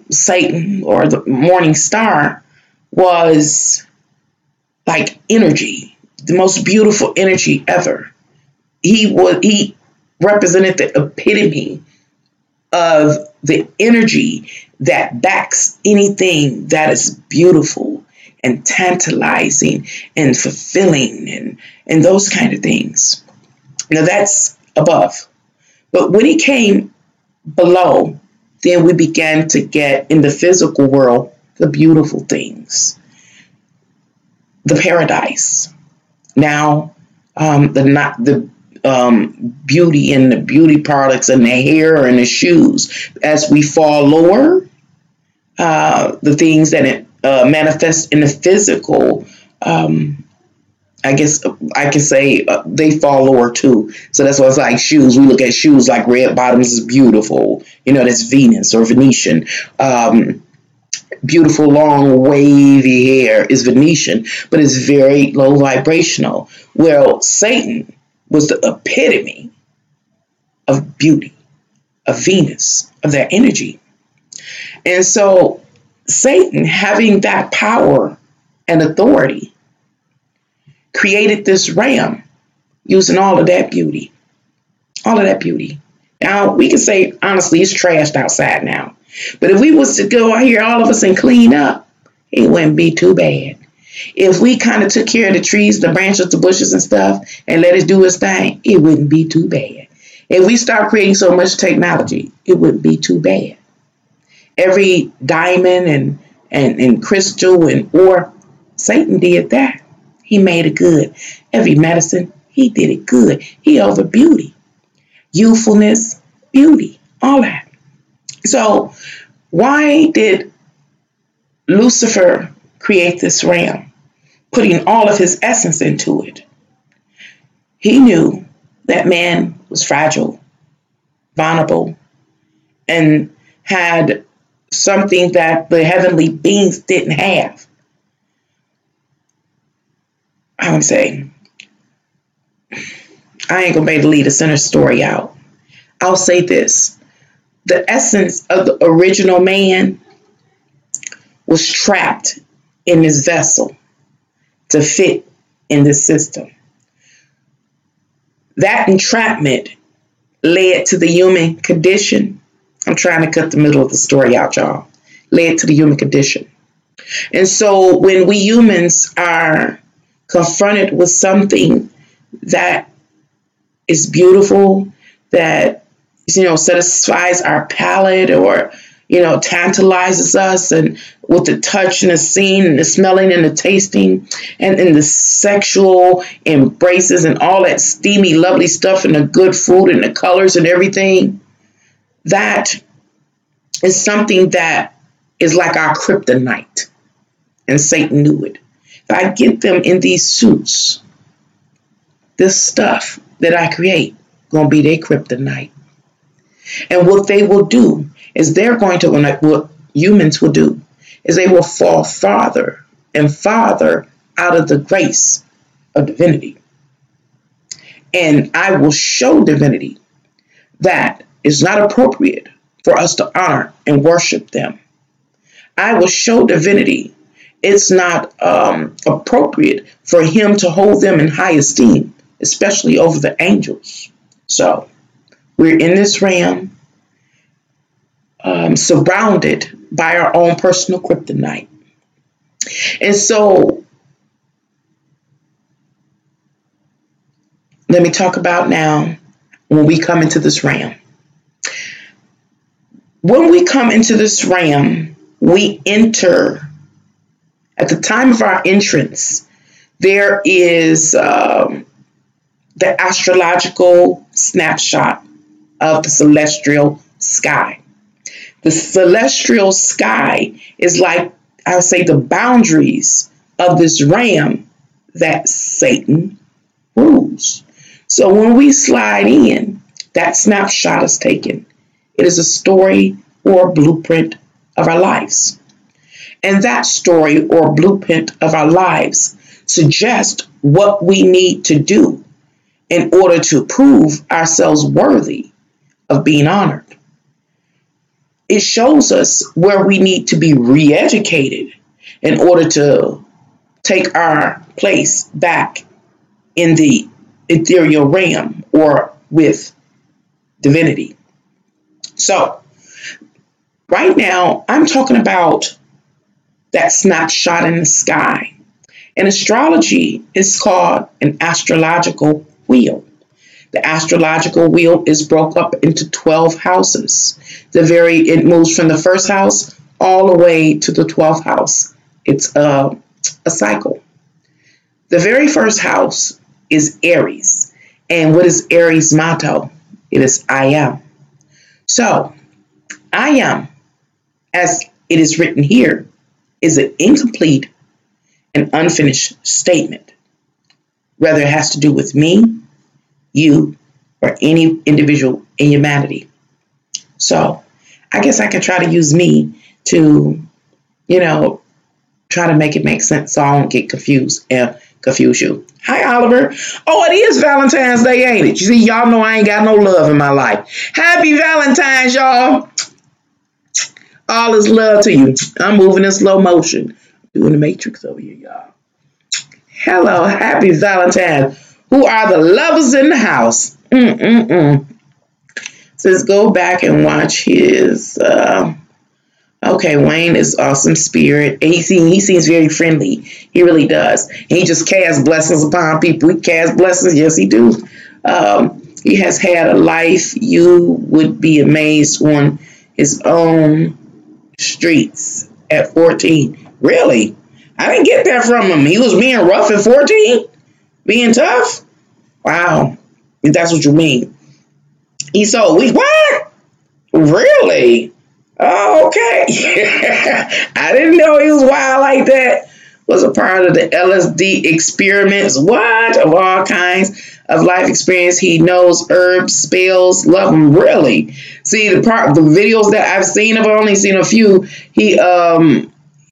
Satan, or the morning star, was like energy, the most beautiful energy ever. He represented the epitome of the energy that backs anything that is beautiful and tantalizing and fulfilling and those kind of things. Now that's above. But when he came below, then we began to get in the physical world the beautiful things, the paradise. Now, the beauty and the beauty products and the hair and the shoes. As we fall lower, the things that manifest in the physical, I guess I can say they fall lower too. So that's why it's like shoes. We look at shoes like red bottoms is beautiful. That's Venus or Venetian. Beautiful long wavy hair is Venetian, but it's very low vibrational. Well, Satan was the epitome of beauty, of Venus, of that energy. And so Satan, having that power and authority, created this realm using all of that beauty. All of that beauty. Now, we can say, honestly, it's trashed outside now. But if we was to go out here, all of us, and clean up, it wouldn't be too bad. If we kind of took care of the trees, the branches, the bushes and stuff, and let it do its thing, it wouldn't be too bad. If we start creating so much technology, it wouldn't be too bad. Every diamond and crystal and ore, Satan did that. He made it good. Every medicine, he did it good. He over beauty, youthfulness, beauty, all that. So why did Lucifer create this realm, putting all of his essence into it? He knew that man was fragile, vulnerable, and had something that the heavenly beings didn't have. I would say, I ain't gonna be able to lead a center story out. I'll say this. The essence of the original man was trapped in this vessel to fit in this system. That entrapment led to the human condition. I'm trying to cut the middle of the story out, y'all. Led to the human condition. And so when we humans are confronted with something that is beautiful, that satisfies our palate, or tantalizes us, and with the touch and the seeing and the smelling and the tasting and the sexual embraces and all that steamy, lovely stuff and the good food and the colors and everything. That is something that is like our kryptonite. And Satan knew it. If I get them in these suits, this stuff that I create going to be their kryptonite. And what they will do is what humans will do is they will fall farther and farther out of the grace of divinity. And I will show divinity that is not appropriate for us to honor and worship them. I will show divinity it's not appropriate for him to hold them in high esteem, especially over the angels. So we're in this realm, surrounded by our own personal kryptonite. And so let me talk about now when we come into this realm. When we come into this realm, we enter. At the time of our entrance, there is the astrological snapshot of the celestial sky. The celestial sky is like, I would say, the boundaries of this realm that Satan rules. So when we slide in, that snapshot is taken. It is a story or blueprint of our lives. And that story or blueprint of our lives suggests what we need to do in order to prove ourselves worthy of being honored. It shows us where we need to be re-educated in order to take our place back in the ethereal realm or with divinity. So, right now, I'm talking about that snapshot in the sky. In astrology, it's called an astrological wheel. The astrological wheel is broke up into 12 houses. It moves from the first house all the way to the 12th house. It's a cycle. The very first house is Aries. And what is Aries' motto? It is I am. So, I am, as it is written here, is an incomplete and unfinished statement. Whether it has to do with me, you, or any individual in humanity. So, I guess I could try to use me to, try to make it make sense so I don't get confused and confuse you. Hi, Oliver. Oh, it is Valentine's Day, ain't it? You see, y'all know I ain't got no love in my life. Happy Valentine's, y'all. All is love to you. I'm moving in slow motion. Doing the Matrix over here, y'all. Hello, happy Valentine's. Who are the lovers in the house? Says go back and watch his. Okay, Wayne is awesome spirit. And he seems very friendly. He really does. And he just casts blessings upon people. He casts blessings. Yes, he do. He has had a life. You would be amazed on his own streets at 14. Really? I didn't get that from him. He was being rough at 14? Being tough? Wow. If that's what you mean. He's so weak. What? Really? Oh, okay. I didn't know he was wild like that. Was a part of the LSD experiments. What? Of all kinds of life experience. He knows herbs, spells, love them. Really? See, the videos that I've seen, I've only seen a few.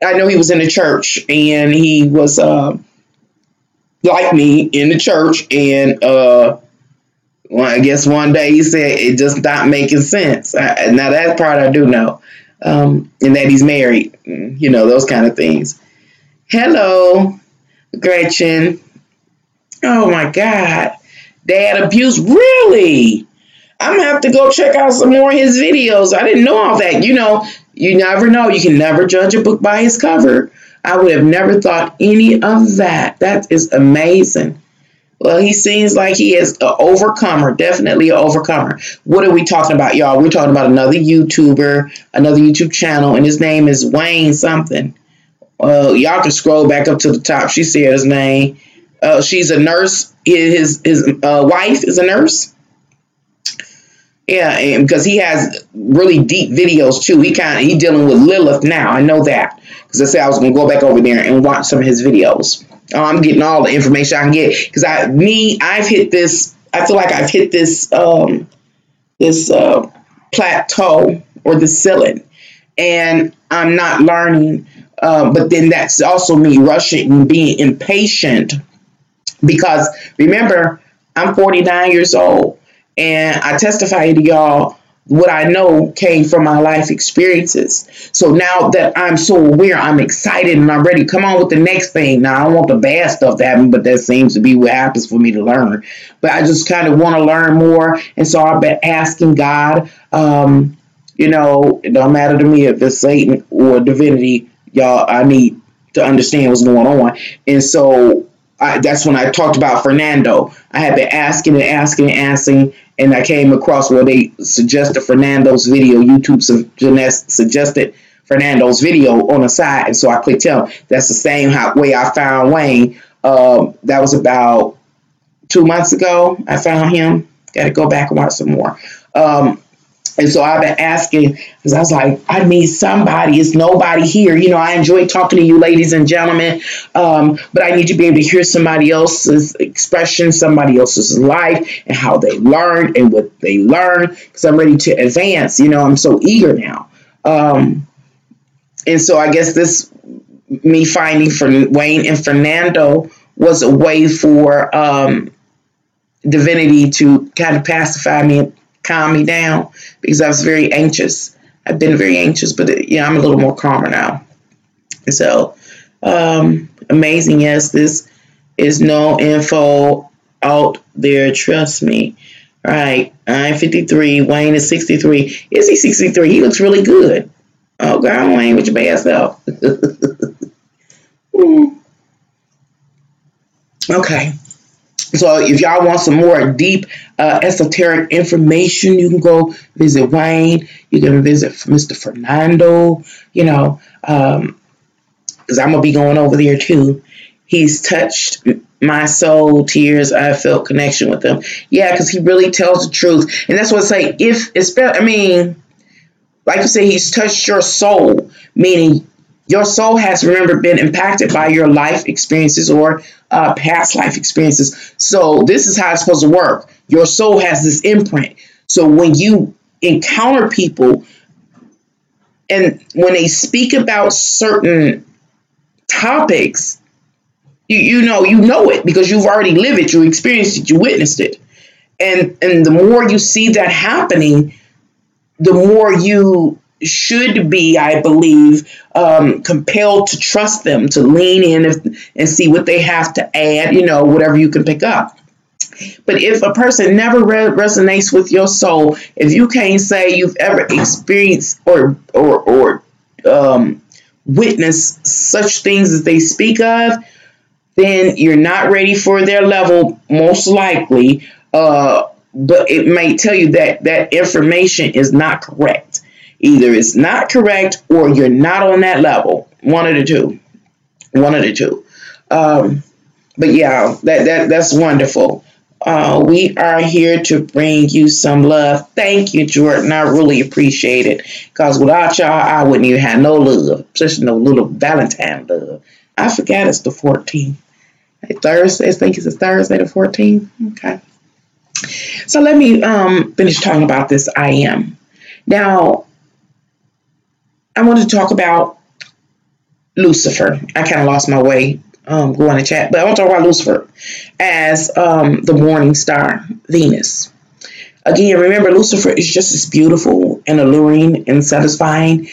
I know he was in the church, and he was like me in the church, and I guess one day he said it just not making sense. Now that part I do know, and that he's married, those kind of things. Hello, Gretchen. Oh my God, dad abuse, really? I'm gonna have to go check out some more of his videos. I didn't know all that. You never know. You can never judge a book by its cover. I would have never thought any of that. That is amazing. Well, he seems like he is an overcomer, definitely an overcomer. What are we talking about, y'all? We're talking about another YouTuber, another YouTube channel, and his name is Wayne something. Y'all can scroll back up to the top. She said his name. She's a nurse. His wife is a nurse. Yeah, and because he has really deep videos too. He dealing with Lilith now. I know that because I said I was gonna go back over there and watch some of his videos. I'm getting all the information I can get because I've hit this. I feel like I've hit this this plateau or the ceiling, and I'm not learning. But then that's also me rushing and being impatient because remember, I'm 49 years old and I testify to y'all what I know came from my life experiences. So now that I'm so aware, I'm excited and I'm ready. Come on with the next thing. Now, I don't want the bad stuff to happen, but that seems to be what happens for me to learn. But I just kind of want to learn more. And so I've been asking God, it don't matter to me if it's Satan or divinity, y'all, I need to understand what's going on. And so that's when I talked about Fernando. I had been asking, and I came across where they suggested Fernando's video. YouTube suggested Fernando's video on the side, and so I clicked him. That's the same way I found Wayne. That was about 2 months ago. I found him. Got to go back and watch some more. And so I've been asking because I was like, I need somebody. It's nobody here. I enjoy talking to you, ladies and gentlemen. But I need to be able to hear somebody else's expression, somebody else's life and how they learned and what they learned because I'm ready to advance. I'm so eager now. And so I guess me finding Wayne and Fernando was a way for divinity to kind of pacify me and calm me down because I was very anxious. I've been very anxious, but I'm a little more calmer now. And so, amazing. Yes, this is no info out there. Trust me. All right. I'm 53. Wayne is 63. Is he 63? He looks really good. Oh, God, Wayne, with your bad self. Okay. So if y'all want some more deep esoteric information, you can go visit Wayne. You can visit Mr. Fernando, because I'm going to be going over there too. He's touched my soul, tears. I felt connection with him. Yeah, because he really tells the truth. And that's what I say. Like you say, he's touched your soul, meaning your soul has, remember, been impacted by your life experiences or past life experiences. So this is how it's supposed to work. Your soul has this imprint. So when you encounter people and when they speak about certain topics, you know it because you've already lived it, you experienced it, you witnessed it. And the more you see that happening, the more you should be, I believe, compelled to trust them, to lean in and see what they have to add, whatever you can pick up. But if a person never resonates with your soul, if you can't say you've ever experienced or witnessed such things as they speak of, then you're not ready for their level, most likely. But it may tell you that information is not correct. Either it's not correct or you're not on that level. One of the two. But yeah, that's wonderful. We are here to bring you some love. Thank you, Jordan. I really appreciate it. Because without y'all, I wouldn't even have no love. Especially no little Valentine love. I forgot it's the 14th. Thursday, I think it's a Thursday the 14th. Okay. So let me finish talking about this I am. Now, I want to talk about Lucifer. I kind of lost my way going to chat, but I want to talk about Lucifer as the morning star, Venus. Again, remember, Lucifer is just as beautiful and alluring and satisfying,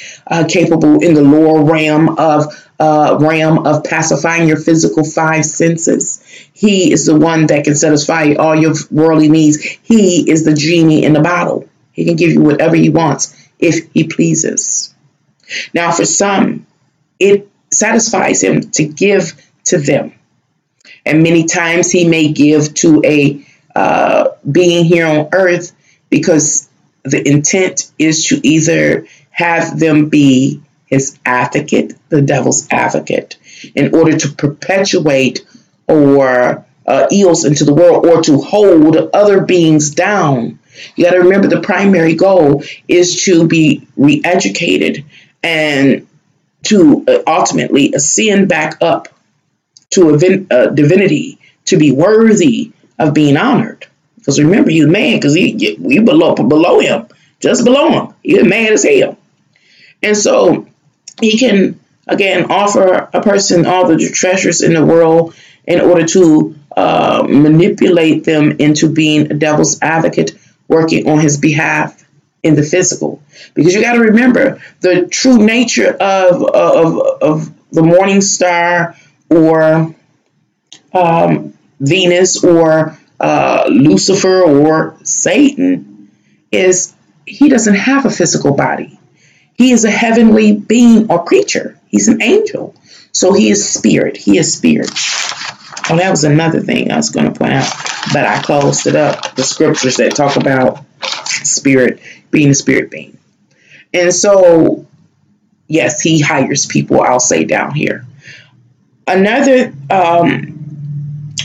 capable in the lower realm of pacifying your physical five senses. He is the one that can satisfy all your worldly needs. He is the genie in the bottle. He can give you whatever he wants if he pleases. Now, for some, it satisfies him to give to them. And many times he may give to a being here on earth because the intent is to either have them be his advocate, the devil's advocate, in order to perpetuate or ills into the world, or to hold other beings down. You got to remember the primary goal is to be re-educated and to ultimately ascend back up to a divinity, to be worthy of being honored. Because remember, he's man, because we below him, just below him. He's mad as hell. And so he can, again, offer a person all the treasures in the world in order to manipulate them into being a devil's advocate, working on his behalf in the physical. Because you got to remember, the true nature of the morning star, or Venus, or Lucifer, or Satan, is he doesn't have a physical body. He is a heavenly being or creature. He's an angel. So he is spirit. He is spirit. Oh, that was another thing I was going to point out, but I closed it up. The scriptures that talk about spirit, being a spirit being. And so, yes, he hires people, I'll say, down here. Another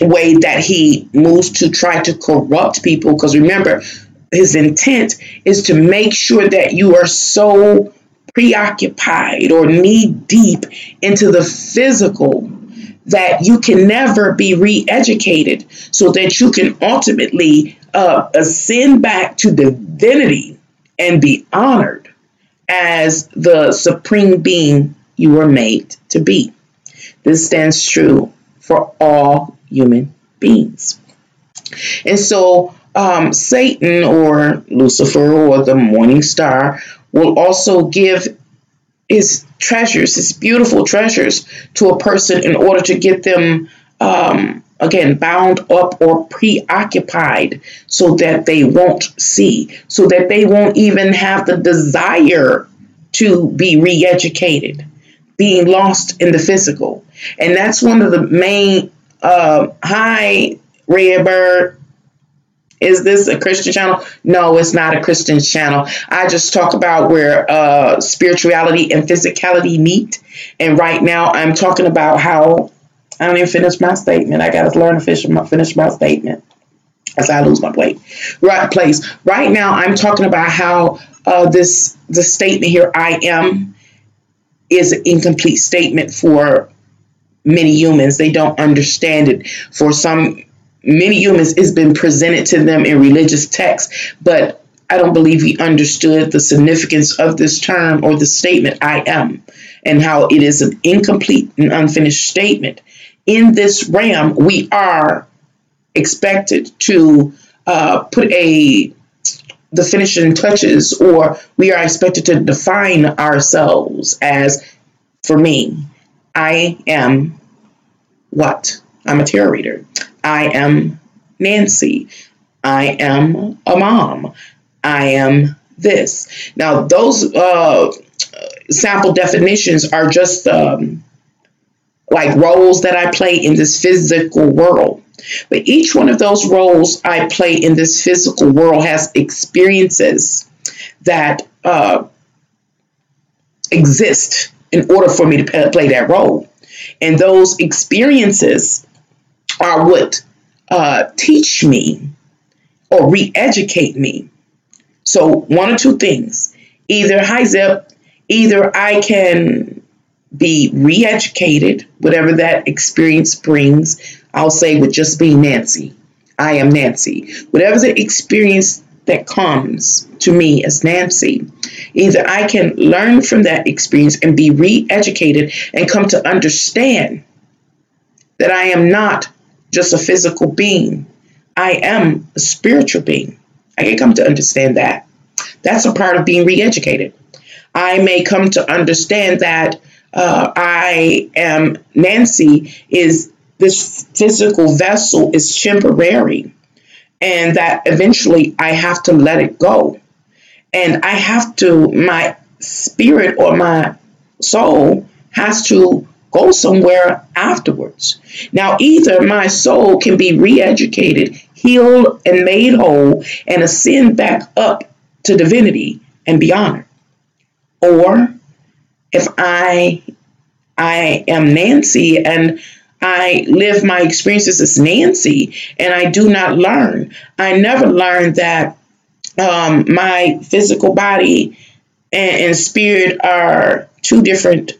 way that he moves to try to corrupt people, because remember, his intent is to make sure that you are so preoccupied or knee deep into the physical that you can never be re-educated, so that you can ultimately ascend back to divinity and be honored as the supreme being you were made to be. This stands true for all human beings. And so Satan, or Lucifer, or the morning star, will also give his treasures, his beautiful treasures, to a person in order to get them, again, bound up or preoccupied, so that they won't see, so that they won't even have the desire to be re-educated, being lost in the physical. And that's one of the main, hi, Redbird. Is this a Christian channel? No, it's not a Christian channel. I just talk about where spirituality and physicality meet. And right now I'm talking about how, I don't even finish my statement. I got to learn to finish my statement as I lose my place. Right now I'm talking about how the statement here, I am, is an incomplete statement for many humans. They don't understand it. For many humans, it's been presented to them in religious texts, but I don't believe he understood the significance of this term or the statement, I am, and how it is an incomplete and unfinished statement. In this realm, we are expected to put the finishing touches, or we are expected to define ourselves as, for me, I am what? I'm a tarot reader. I am Nancy. I am a mom. I am this. Now, those sample definitions are just like roles that I play in this physical world. But each one of those roles I play in this physical world has experiences that exist in order for me to play that role. And those experiences are what teach me or re-educate me. So one or two things. Either I can be re-educated, whatever that experience brings. I'll say with just being Nancy. I am Nancy. Whatever the experience that comes to me as Nancy, either I can learn from that experience and be re-educated and come to understand that I am not just a physical being. I am a spiritual being. I can come to understand that. That's a part of being re-educated. I may come to understand that I am Nancy, is this physical vessel is temporary, and that eventually I have to let it go. And I have to, my spirit or my soul has to go somewhere afterwards. Now, either my soul can be re-educated, healed, and made whole, and ascend back up to divinity and be honored. Or if I am Nancy and I live my experiences as Nancy and I do not learn. I never learned that my physical body and spirit are two different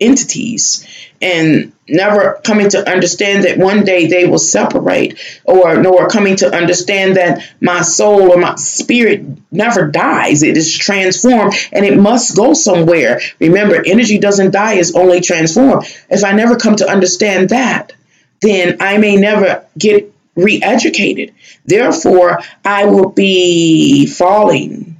entities, and never coming to understand that one day they will separate, or nor coming to understand that my soul or my spirit never dies. It is transformed and it must go somewhere. Remember, energy doesn't die, it's only transformed. If I never come to understand that, then I may never get re-educated. Therefore, I will be falling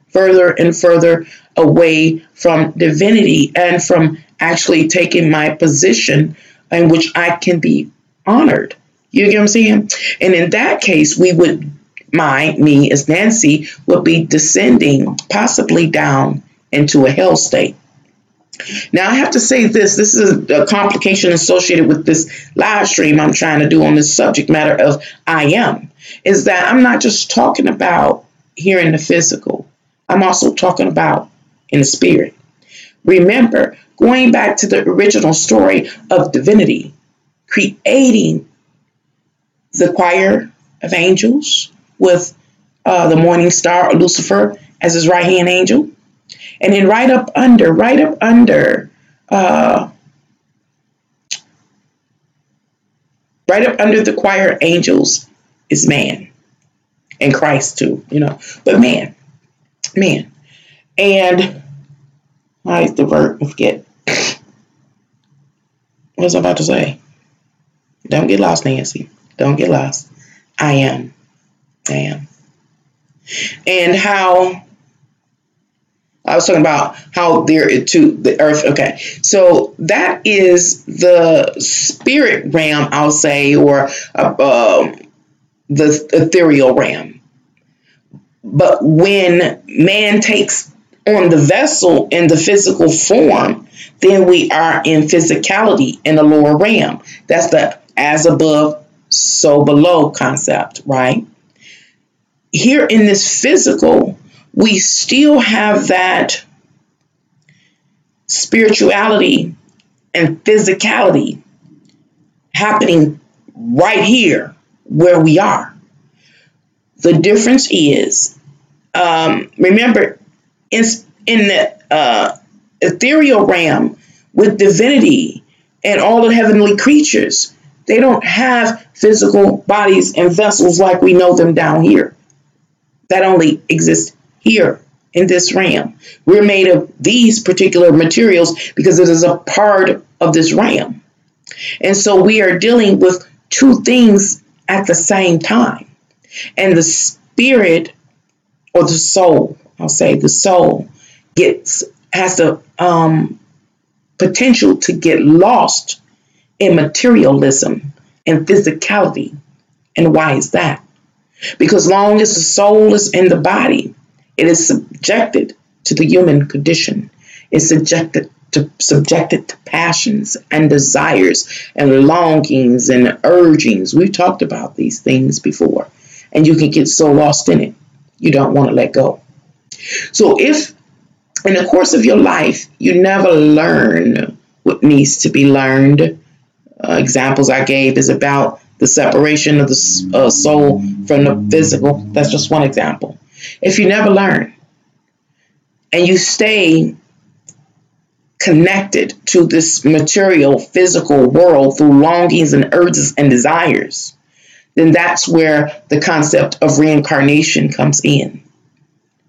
further and further away from divinity and from actually taking my position in which I can be honored. You get what I'm saying? And in that case, me as Nancy, would be descending possibly down into a hell state. Now, I have to say this is a complication associated with this live stream I'm trying to do on this subject matter of I am, is that I'm not just talking about here in the physical. I'm also talking about in the spirit. Remember, going back to the original story of divinity, creating the choir of angels with the morning star, Lucifer, as his right-hand angel. And then right up under the choir of angels is man, and Christ too, but man. And why is the verb? Forget. What was I about to say? Don't get lost, Nancy. Don't get lost. I am. And how I was talking about how there to the earth. Okay. So that is the spirit realm, I'll say, or the ethereal realm. But when man takes on the vessel in the physical form, then we are in physicality in the lower realm. That's the as above, so below concept, right? Here in this physical, we still have that spirituality and physicality happening right here where we are. The difference is, remember, in the ethereal realm with divinity and all the heavenly creatures, they don't have physical bodies and vessels like we know them down here. That only exists here in this realm. We're made of these particular materials because it is a part of this realm. And so we are dealing with two things at the same time. And the spirit, or the soul, I'll say the soul, has the potential to get lost in materialism and physicality. And why is that? Because long as the soul is in the body, it is subjected to the human condition. It's subjected to passions and desires and longings and urgings. We've talked about these things before, and you can get so lost in it, you don't want to let go. So if in the course of your life, you never learn what needs to be learned, examples I gave is about the separation of the soul from the physical. That's just one example. If you never learn and you stay connected to this material, physical world through longings and urges and desires, then that's where the concept of reincarnation comes in.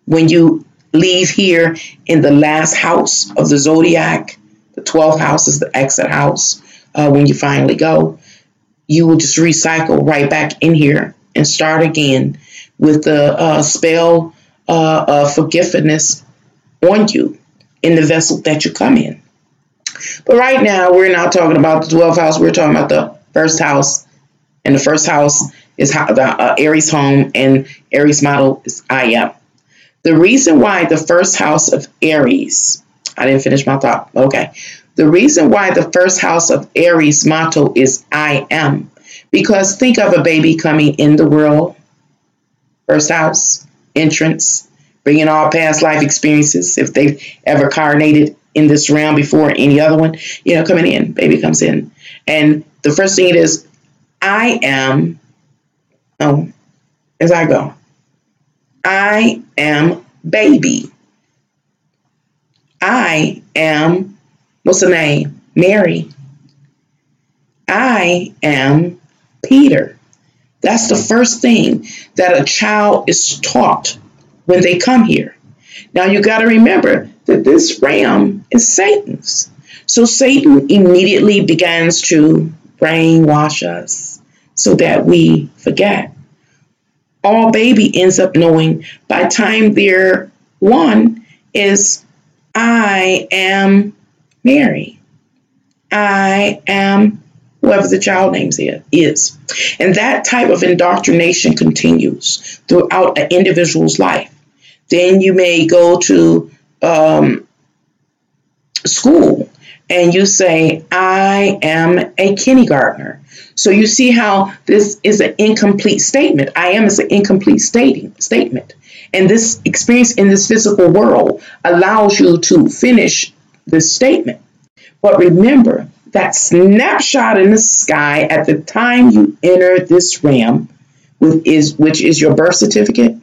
When you leave here in the last house of the zodiac, the 12th house is the exit house. When you finally go, you will just recycle right back in here and start again with the spell of forgiveness on you in the vessel that you come in. But right now, we're not talking about the 12th house. We're talking about the first house. And the first house is the Aries home, and Aries model is I am. The reason why the first house of Aries I didn't finish my thought. Okay. The reason why the first house of Aries motto is I am, because think of a baby coming in the world, first house, entrance, bringing all past life experiences, if they've ever carnated in this realm before any other one, coming in, baby comes in. And the first thing it is, I am, as I go, I am baby. I am, what's the name? Mary. I am Peter. That's the first thing that a child is taught when they come here. Now you got to remember that this realm is Satan's. So Satan immediately begins to brainwash us so that we forget. All baby ends up knowing by the time they're one is I am Mary. I am whoever the child name is. And that type of indoctrination continues throughout an individual's life. Then you may go to school and you say, I am a kindergartner. So you see how this is an incomplete statement. I am is an incomplete statement. And this experience in this physical world allows you to finish this statement. But remember, that snapshot in the sky at the time you enter this realm, which is your birth certificate,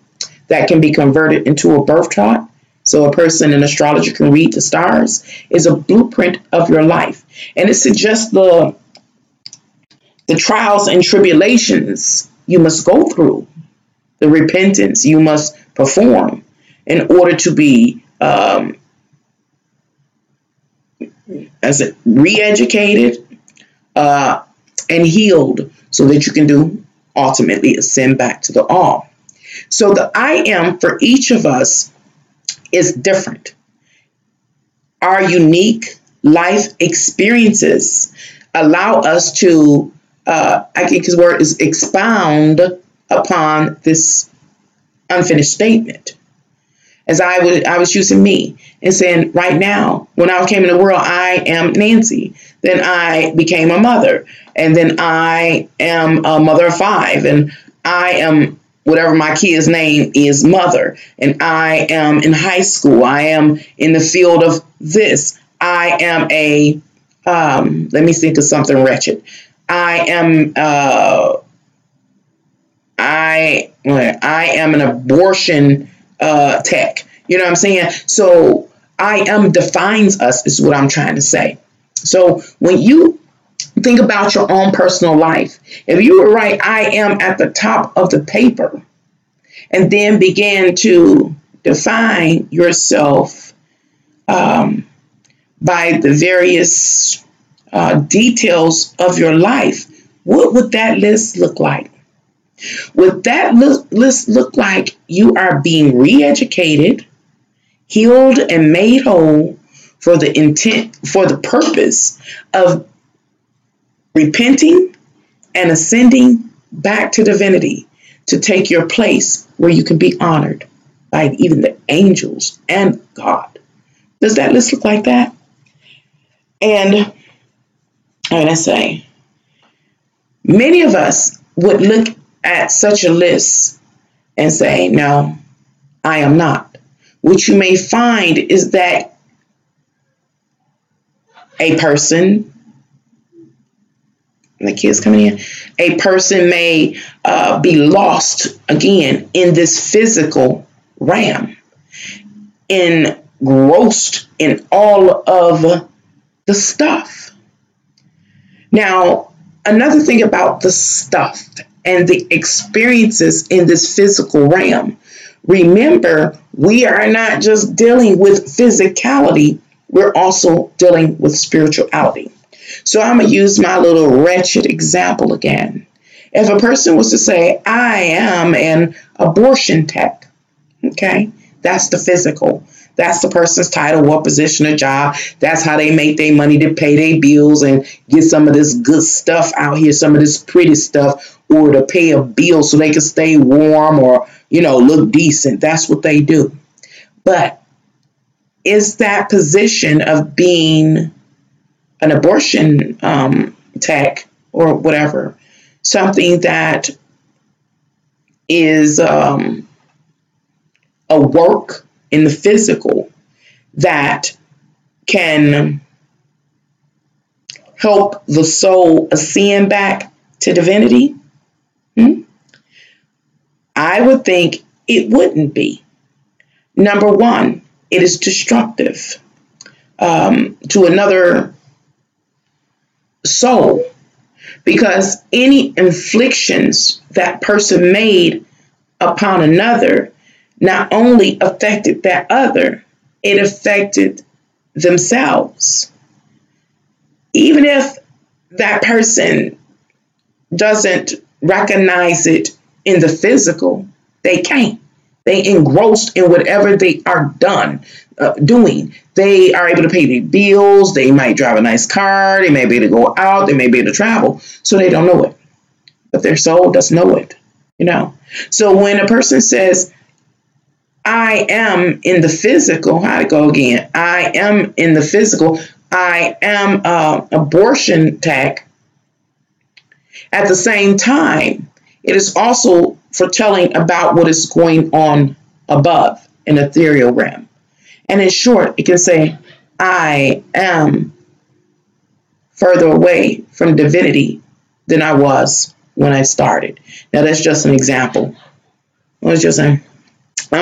that can be converted into a birth chart. So a person in astrology can read the stars, is a blueprint of your life. And it suggests the trials and tribulations you must go through, the repentance you must perform in order to be re-educated and healed so that you can do ultimately ascend back to the all. So the I am for each of us is different. Our unique life experiences allow us to, I think his word is expound upon this unfinished statement. As I was using me and saying, right now, when I came in the world, I am Nancy. Then I became a mother. And then I am a mother of 5. And I am whatever my kid's name is, mother. And I am in high school. I am in the field of this. I am a, let me think of something wretched. I am an abortion tech. You know what I'm saying? So I am defines us is what I'm trying to say. So when you think about your own personal life, if you were right, I am at the top of the paper, and then begin to define yourself by the various details of your life, what would that list look like? Would that list look like you are being re-educated, healed, and made whole for the purpose of repenting and ascending back to divinity to take your place where you can be honored by even the angels and God? Does that list look like that? And I say, many of us would look at such a list and say, no, I am not. What you may find is that a person, the kids coming in, a person may be lost again in this physical realm, engrossed in all of the stuff. Now, another thing about the stuff and the experiences in this physical realm, remember, we are not just dealing with physicality, we're also dealing with spirituality. So I'm going to use my little wretched example again. If a person was to say, I am an abortion tech, okay, that's the physical. That's the person's title, what position or job. That's how they make their money to pay their bills and get some of this good stuff out here, some of this pretty stuff, or to pay a bill so they can stay warm or, look decent. That's what they do. But is that position of being an abortion tech or whatever something that is a work in the physical that can help the soul ascend back to divinity? I would think it wouldn't be. Number one, it is destructive to another soul, because any inflictions that person made upon another not only affected that other, it affected themselves. Even if that person doesn't recognize it in the physical, they can't. They engrossed in whatever they are doing. They are able to pay their bills. They might drive a nice car. They may be able to go out. They may be able to travel. So they don't know it. But their soul does know it, So when a person says, I am in the physical, how to go again? I am in the physical. I am abortion tech. At the same time, it is also foretelling about what is going on above in the ethereal realm. And in short, it can say, I am further away from divinity than I was when I started. Now, that's just an example. I'm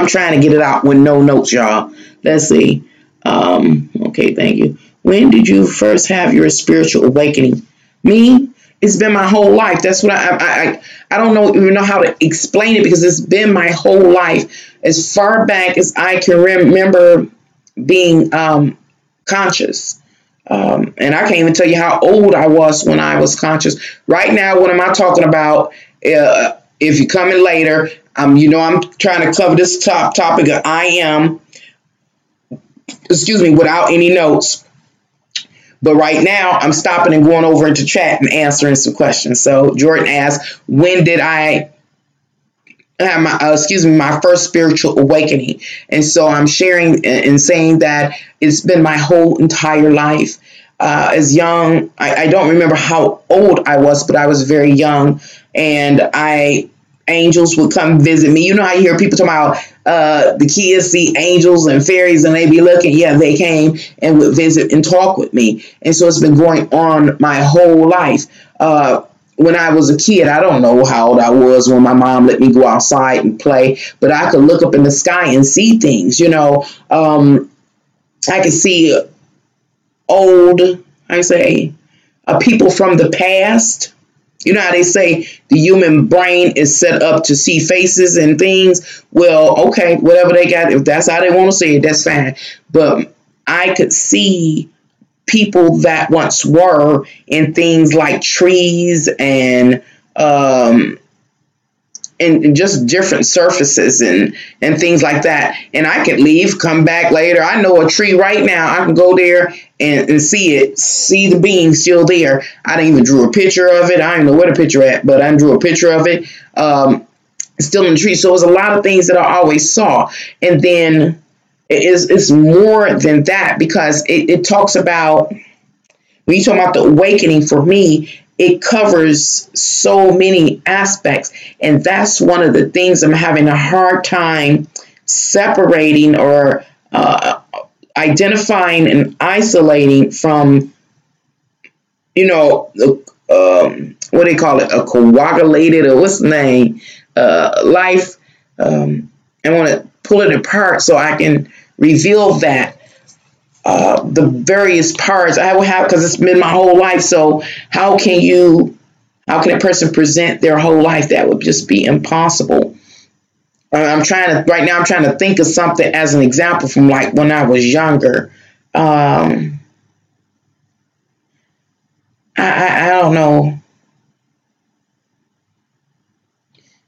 trying to get it out with no notes, y'all. Let's see. Okay, thank you. When did you first have your spiritual awakening? Me? It's been my whole life. That's what I don't even know how to explain it, because it's been my whole life. As far back as I can remember being conscious. And I can't even tell you how old I was when I was conscious. Right now, what am I talking about? If you're coming later, I'm trying to cover this topic of I am, without any notes. But right now, I'm stopping and going over into chat and answering some questions. So Jordan asked, when did I have my first spiritual awakening? And so I'm sharing and saying that it's been my whole entire life. As young, I don't remember how old I was, but I was very young, and angels would come visit me. You know how you hear people talking about the kids see angels and fairies and they be looking? Yeah, they came and would visit and talk with me. And so it's been going on my whole life. When I was a kid, I don't know how old I was when my mom let me go outside and play, but I could look up in the sky and see things, I could see people from the past. You know how they say the human brain is set up to see faces and things? Well, okay, whatever they got, if that's how they want to see it, that's fine. But I could see people that once were in things like trees and just different surfaces and things like that. And I could leave, come back later. I know a tree right now. I can go there and see the being still there. I didn't even drew a picture of it. I don't know where the picture at, but I drew a picture of it. Still in the tree. So it was a lot of things that I always saw. And then it's more than that, because it talks about, when you talk about the awakening, for me, it covers so many aspects. And that's one of the things I'm having a hard time separating or identifying and isolating from, what do they call it? A coagulated, or what's the name? Life. I want to pull it apart so I can reveal that. The various parts I will have, because it's been my whole life. So how can a person present their whole life? That would just be impossible. I'm trying to think of something as an example from like when I was younger. I don't know.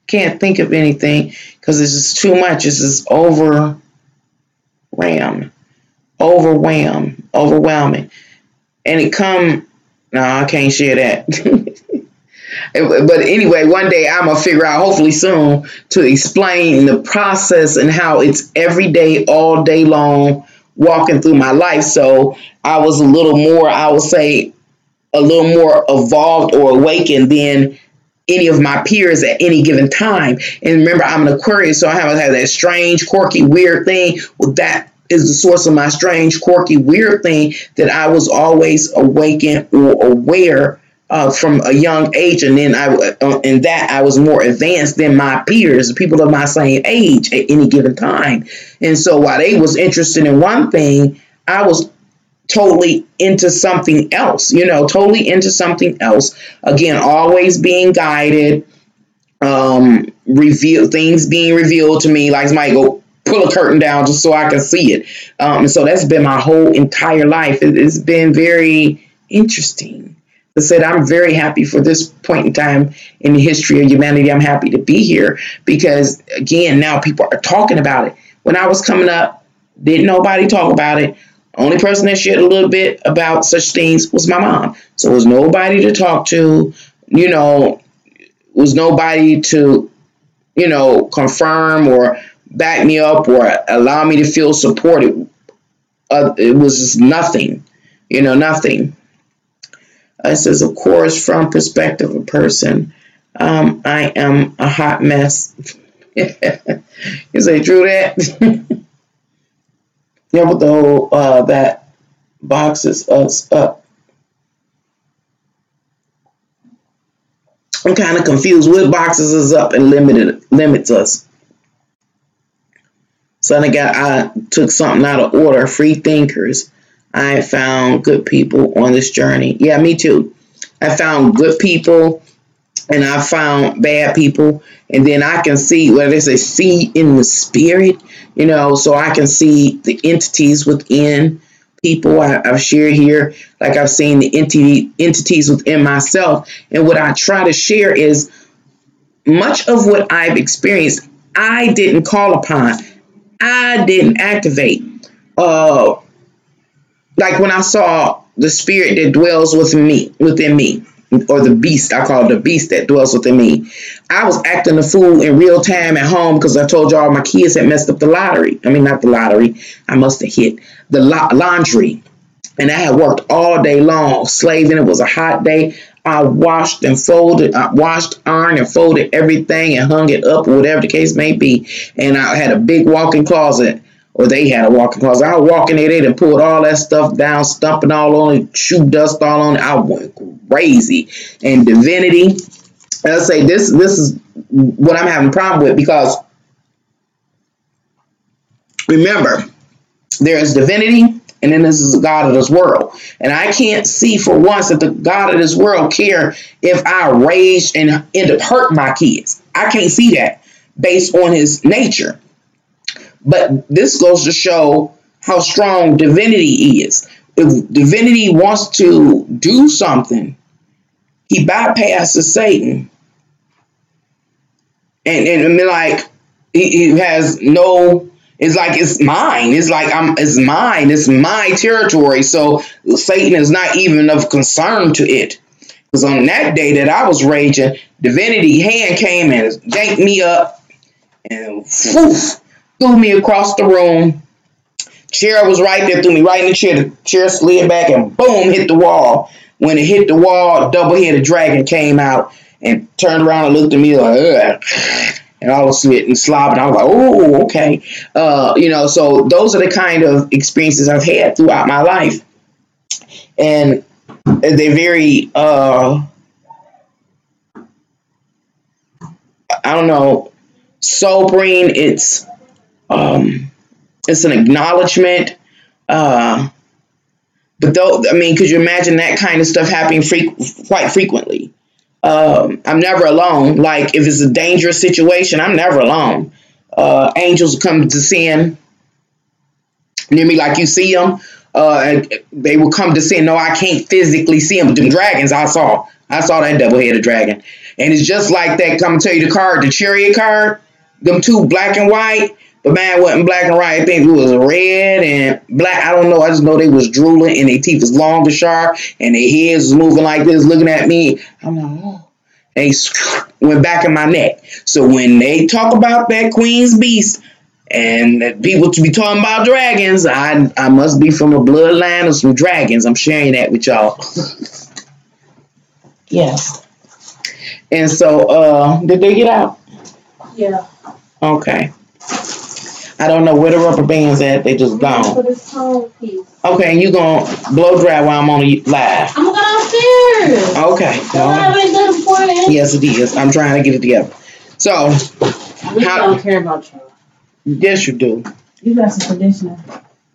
Can't think of anything because it's just too much. It's just overwhelming. And I can't share that. But anyway, one day I'm going to figure out, hopefully soon, to explain the process and how it's every day, all day long, walking through my life. So I was a little more, I would say, a little more evolved or awakened than any of my peers at any given time. And remember, I'm an Aquarius, so I have that strange, quirky, weird thing. Well, that is the source of my strange, quirky, weird thing, that I was always awakened or aware from a young age. And then in that I was more advanced than my peers, people of my same age at any given time. And so while they was interested in one thing, I was totally into something else, totally into something else. Again, always being guided, things being revealed to me, like somebody go pull a curtain down just so I can see it. And so that's been my whole entire life. It's been very interesting. I said, I'm very happy for this point in time in the history of humanity. I'm happy to be here because, again, now people are talking about it. When I was coming up, didn't nobody talk about it. Only person that shared a little bit about such things was my mom. So it was nobody to talk to, was nobody to, confirm or back me up or allow me to feel supported. It was just nothing, nothing. It says, of course, from perspective of a person, I am a hot mess. You say, true that? Yeah, but the whole, that boxes us up. I'm kind of confused. What boxes us up and limits us? So I took something out of order. Free thinkers. I found good people on this journey. Yeah, me too. I found good people and I found bad people. And then I can see, what they say, see in the spirit, so I can see the entities within people. I've shared here, like I've seen the entities within myself. And what I try to share is much of what I've experienced, I didn't call upon. I didn't activate. Like when I saw the spirit that dwells within me, or the beast, I call it the beast that dwells within me. I was acting a fool in real time at home because I told y'all my kids had messed up the lottery. I mean, not the lottery. I must have hit the laundry. And I had worked all day long, slaving. It was a hot day. I washed and folded, ironed and folded everything and hung it up, or whatever the case may be. And I had a big walk-in closet, or they had a walk-in closet. I would walk in there, they'd and pulled all that stuff down, stumping all on it, shoe dust all on it. I went crazy. And divinity, I say this is what I'm having a problem with, because remember, there is divinity, and then this is the God of this world. And I can't see for once that the God of this world care if I rage and end up hurting my kids. I can't see that based on his nature. But this goes to show how strong divinity is. If divinity wants to do something, he bypasses Satan. And like he has no, it's like it's mine. It's like it's mine. It's my territory. So Satan is not even of concern to it. Because on that day that I was raging, divinity hand came and yanked me up and woof, threw me across the room. Chair was right there, threw me right in the chair. The chair slid back and boom, hit the wall. When it hit the wall, a double-headed dragon came out and turned around and looked at me like, ugh. And all of it and slobbing. I was like, oh, okay. So those are the kind of experiences I've had throughout my life. And they're very, I don't know, sobering. It's an acknowledgement. But though, I mean, could you imagine that kind of stuff happening quite frequently? I'm never alone. Like if it's a dangerous situation, I'm never alone. Angels come to descend near me, like you see them. And they will come to descend. No, I can't physically see them, but them dragons I saw that double-headed dragon, and it's just like that. Come and tell you the chariot card, them two black and white. But man, it wasn't black and white. I think it was red and black. I don't know. I just know they was drooling and their teeth was long and sharp and their heads was moving like this, looking at me. I'm like, oh. They went back in my neck. So when they talk about that Queen's Beast And people to be talking about dragons, I must be from a bloodline of some dragons. I'm sharing that with y'all. Yes. And so, did they get out? Yeah. Okay. I don't know where the rubber band's at. They just gone. For this tone piece. Okay, you gonna blow dry while I'm on the live. I'm going downstairs. Okay. Yes, it is. I'm trying to get it together. So, I really don't care about you. Yes, you do. You got some conditioner.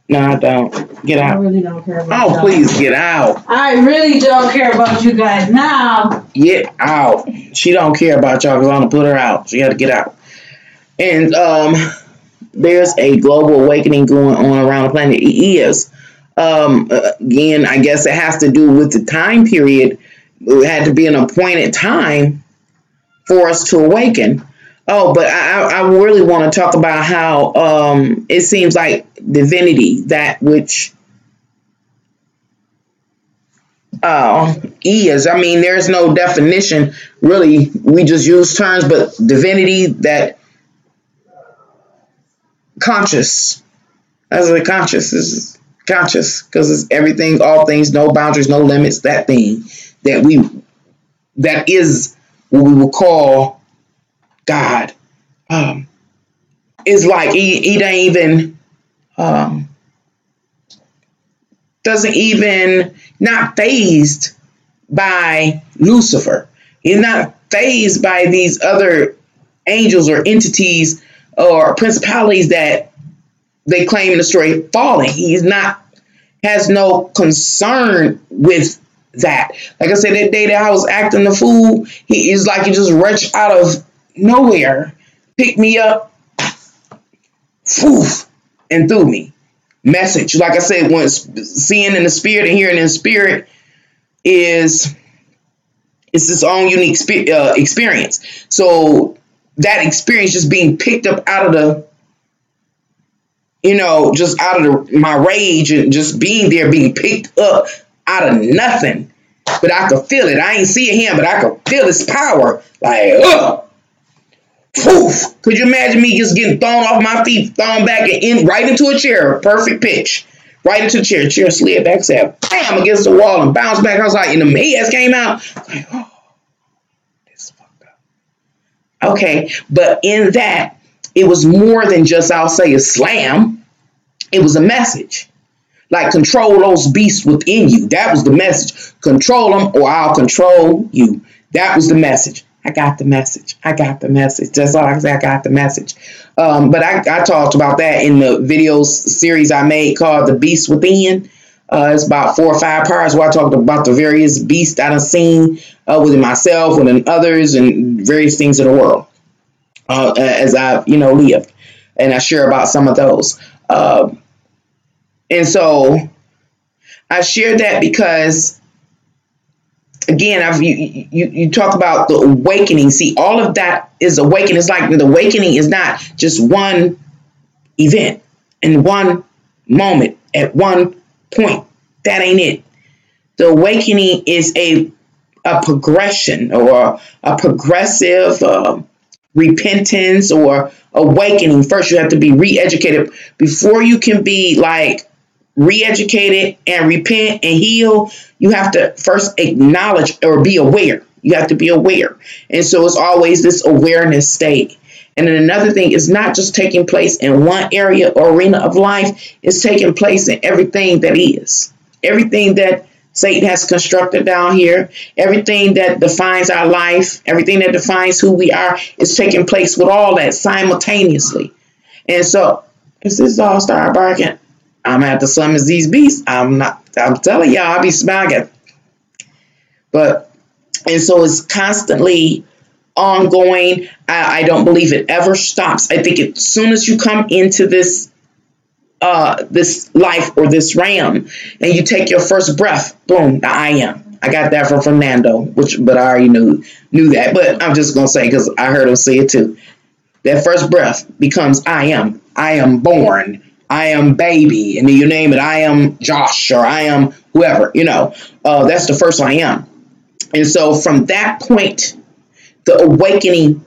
No, I don't. Get out. I really don't care about you. Oh, please get out. I really don't care about you guys now. Get out. She don't care about y'all because I'm going to put her out. She got to get out. And there's a global awakening going on around the planet. It is. Again, I guess it has to do with the time period. It had to be an appointed time for us to awaken. Oh, but I really want to talk about how it seems like divinity, that which is. I mean, there's no definition, really. We just use terms, but divinity, that conscious. As a conscious is conscious because it's everything, all things, no boundaries, no limits. That thing that is what we will call God. It's like he don't even doesn't even not fazed by Lucifer. He's not fazed by these other angels or entities or principalities that they claim in the story falling. He's not, has no concern with that. Like I said, that day that I was acting the fool, he is like he just rushed out of nowhere, picked me up, poof, and threw me. Message. Like I said, once seeing in the spirit and hearing in the spirit is its own unique experience. So that experience just being picked up out of the, just out of my rage and just being there, being picked up out of nothing. But I could feel it. I ain't seeing him, but I could feel his power. Like, poof. Could you imagine me just getting thrown off my feet, thrown back and right into a chair, perfect pitch, right into the chair. Chair slid back, said, bam, against the wall and bounced back. I was like, and the heads came out. Like, oh, this is fucked up. Okay, but in that, it was more than just, I'll say, a slam. It was a message. Like, control those beasts within you. That was the message. Control them or I'll control you. That was the message. I got the message. I got the message. That's all I can say. I got the message. But I talked about that in the video series I made called The Beast Within. It's about 4 or 5 parts where I talked about the various beasts I've seen within myself, within others, and various things in the world as I've, lived. And I share about some of those. And so I share that because, again, you talk about the awakening. See, all of that is awakening. It's like the awakening is not just one event in one moment at one point. That ain't it. The awakening is a progression or a progressive repentance or awakening. First, you have to be re-educated before you can be like re-educated and repent and heal. You have to first acknowledge or be aware. You have to be aware. And so it's always this awareness state. And then another thing is not just taking place in one area or arena of life. It's taking place in everything that is. Everything that Satan has constructed down here, everything that defines our life, everything that defines who we are is taking place with all that simultaneously. And so if this all start barking, I'm at the summons these beasts. I'm telling y'all, I'll be smiling. And so it's constantly ongoing. I don't believe it ever stops. I think as soon as you come into this life or this realm and you take your first breath, boom, I am. I got that from Fernando, but I already knew that. But I'm just going to say, because I heard him say it too. That first breath becomes I am. I am born. I am baby, and you name it. I am Josh, or I am whoever, that's the first I am. And so from that point, the awakening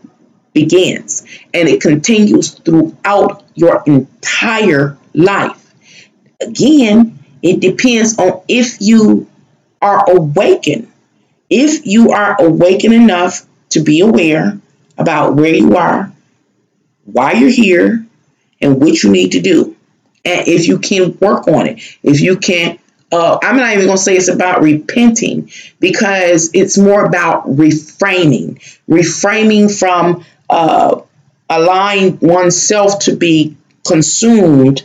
begins, and it continues throughout your entire life. Again, it depends on if you are awakened. If you are awakened enough to be aware about where you are, why you're here, and what you need to do. And if you can work on it, if you can, I'm not even going to say it's about repenting, because it's more about reframing from allowing oneself to be consumed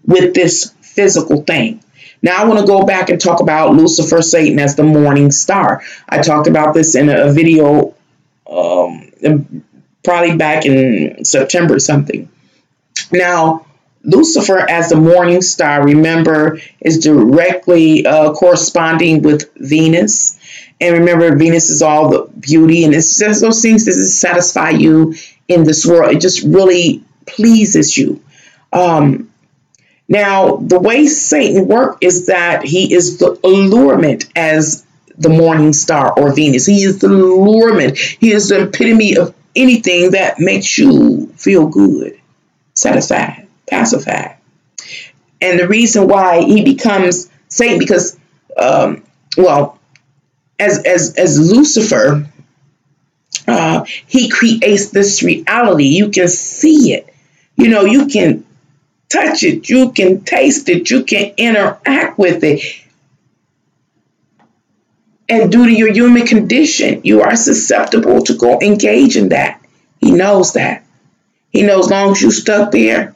with this physical thing. Now I want to go back and talk about Lucifer, Satan as the morning star. I talked about this in a video probably back in September or something. Now, Lucifer as the morning star, remember, is directly corresponding with Venus. And remember, Venus is all the beauty, and it's just those things that satisfy you in this world. It just really pleases you. Now, the way Satan works is that he is the allurement as the morning star or Venus. He is the allurement. He is the epitome of anything that makes you feel good, satisfied, pacified. And the reason why he becomes Satan, because, as Lucifer, he creates this reality. You can see it. You can touch it. You can taste it. You can interact with it. And due to your human condition, you are susceptible to go engage in that. He knows that. He knows as long as you're stuck there,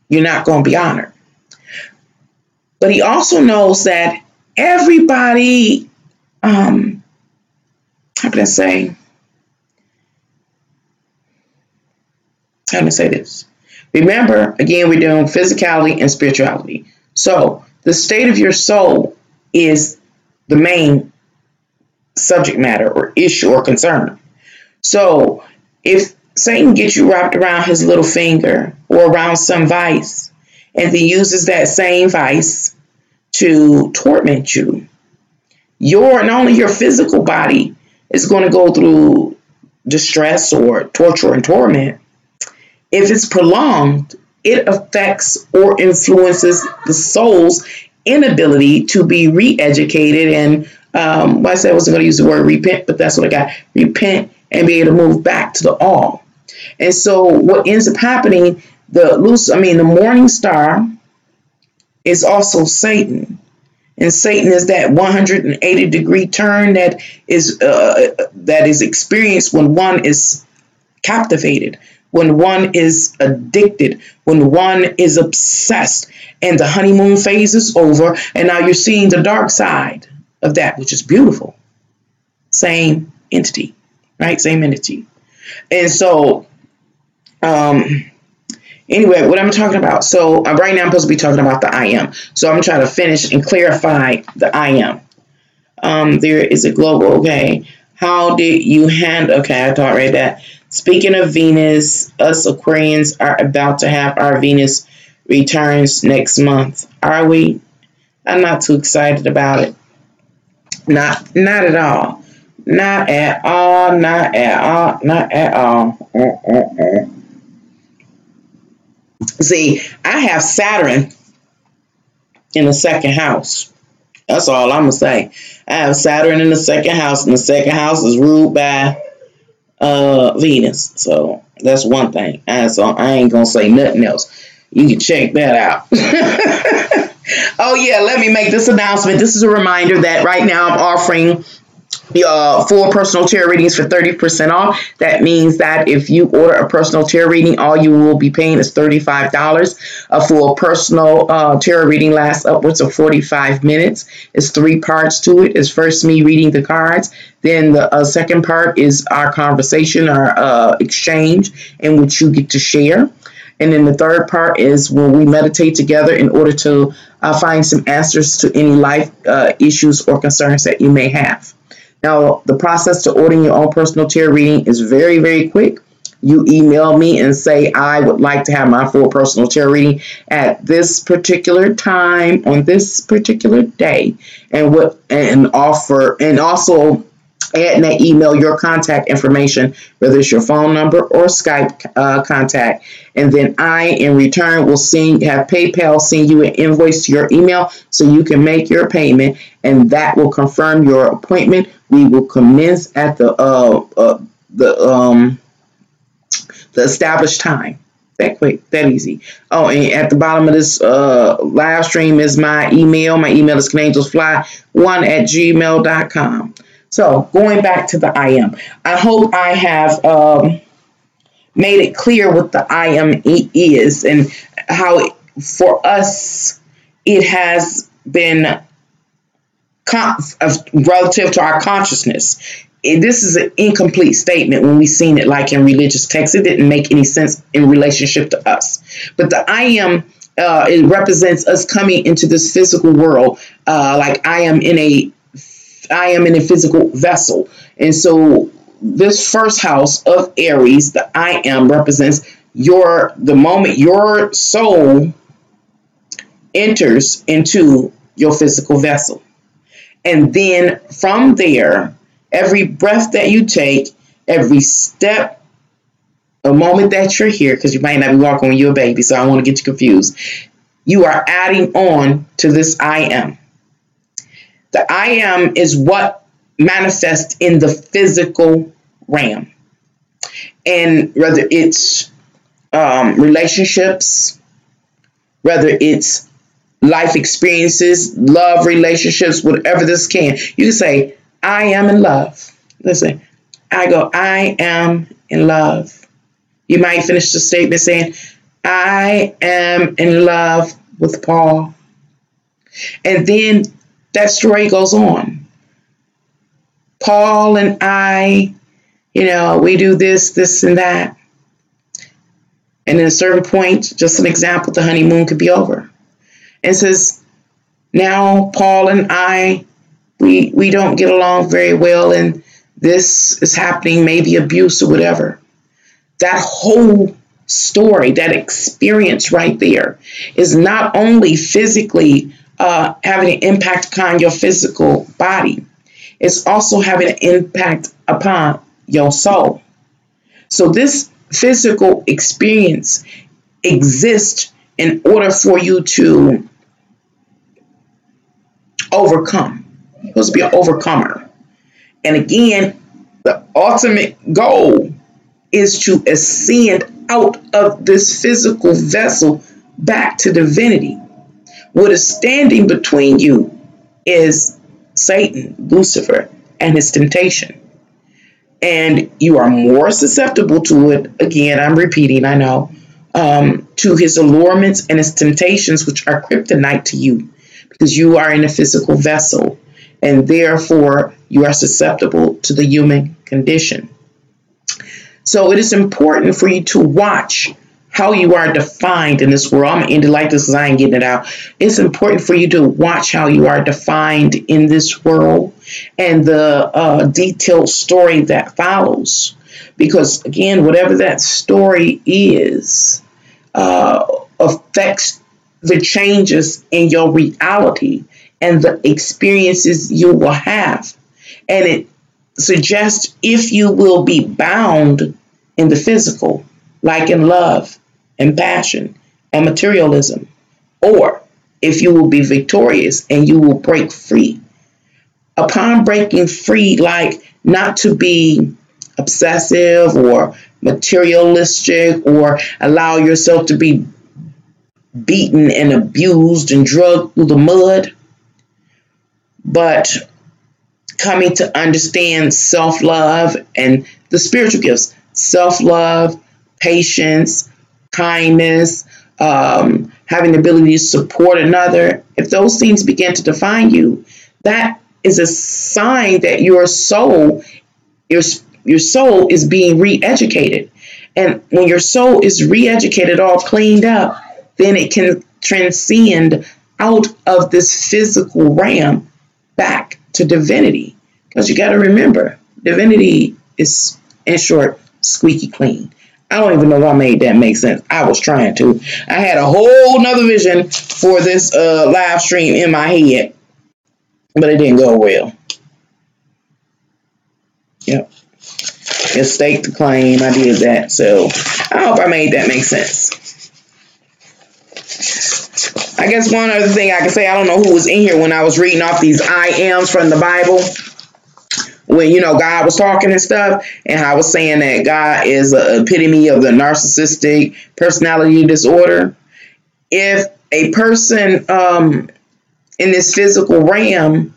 you're not going to be honored. But he also knows that everybody, how can I say this? Remember, again, we're doing physicality and spirituality. So the state of your soul is the main subject matter or issue or concern. So if Satan gets you wrapped around his little finger or around some vice, and then uses that same vice to torment you, not only your physical body is going to go through distress or torture and torment. If it's prolonged, it affects or influences the soul's inability to be re-educated and I said I wasn't going to use the word repent, but that's what I got. Repent and be able to move back to the all. And so what ends up happening, the morning star is also Satan. And Satan is that 180-degree turn that is experienced when one is captivated, when one is addicted, when one is obsessed, and the honeymoon phase is over, and now you're seeing the dark side of that, which is beautiful. Same entity, right? Same entity. And so, anyway, what I'm talking about. So right now I'm supposed to be talking about the I am. So I'm trying to finish and clarify the I am. There is a global, okay. How did you handle, okay, I thought right that. Speaking of Venus, us Aquarians are about to have our Venus returns next month. Are we? I'm not too excited about it. Not at all. Not at all. Not at all. Not at all. See, I have Saturn in the second house. That's all I'm going to say. I have Saturn in the second house, and the second house is ruled by Venus. So that's one thing. So I ain't going to say nothing else. You can check that out. Oh, yeah, let me make this announcement. This is a reminder that right now I'm offering 4 personal tarot readings for 30% off. That means that if you order a personal tarot reading, all you will be paying is $35. For a personal tarot reading lasts upwards of 45 minutes. It's 3 parts to it. It's first me reading the cards. Then the second part is our conversation, our exchange, in which you get to share. And then the third part is when we meditate together in order to find some answers to any life issues or concerns that you may have. Now, the process to ordering your own personal tarot reading is very, very quick. You email me and say, I would like to have my full personal tarot reading at this particular time on this particular day, and also add in that email your contact information, whether it's your phone number or Skype contact. And then I, in return, will have PayPal send you an invoice to your email so you can make your payment, and that will confirm your appointment. We will commence at the established time. That quick, that easy. Oh, and at the bottom of this live stream is my email. My email is canangelsfly1@gmail.com. So going back to the I am, I hope I have made it clear what the I am is and how for us it has been relative to our consciousness. This is an incomplete statement when we've seen it like in religious texts. It didn't make any sense in relationship to us. But the I am, it represents us coming into this physical world, like I am in a physical vessel. And so this first house of Aries, the I am, represents the moment your soul enters into your physical vessel. And then from there, every breath that you take, every step, a moment that you're here, because you might not be walking when you're a baby, so I don't want to get you confused. You are adding on to this I am. The I am is what manifests in the physical realm. And whether it's relationships, whether it's life experiences, love relationships, whatever this you can say, I am in love. Listen, I am in love. You might finish the statement saying, I am in love with Paul. And then that story goes on. Paul and I, we do this and that. And at a certain point, just an example, the honeymoon could be over. And it says, now Paul and I, we don't get along very well, and this is happening, maybe abuse or whatever. That whole story, that experience right there is not only physically having an impact upon your physical body, it's also having an impact upon your soul. So this physical experience exists in order for you to overcome. You're supposed to be an overcomer. And again, the ultimate goal is to ascend out of this physical vessel back to divinity. What is standing between you is Satan, Lucifer, and his temptation. And you are more susceptible to it, again, I'm repeating, I know, to his allurements and his temptations, which are kryptonite to you, because you are in a physical vessel, and therefore you are susceptible to the human condition. So it is important for you to watch how you are defined in this world. I'm going to end it like this because I ain't getting it out. It's important for you to watch how you are defined in this world and the detailed story that follows. Because, again, whatever that story is affects the changes in your reality and the experiences you will have. And it suggests if you will be bound in the physical, like in love and passion and materialism, or if you will be victorious and you will break free. Upon breaking free, like not to be obsessive or materialistic or allow yourself to be beaten and abused and drugged through the mud, but coming to understand self-love and the spiritual gifts, self-love, patience, kindness, having the ability to support another. If those things begin to define you, that is a sign that your soul is being re-educated. And when your soul is re-educated, all cleaned up, then it can transcend out of this physical realm back to divinity. Because you got to remember, divinity is, in short, squeaky clean. I don't even know if I made that make sense. I was trying to. I had a whole nother vision for this live stream in my head, but it didn't go well. Yep. It's stake the claim. I did that. So I hope I made that make sense. I guess one other thing I can say, I don't know who was in here when I was reading off these I ams from the Bible. When, God was talking and stuff, and I was saying that God is an epitome of the narcissistic personality disorder. If a person in this physical realm,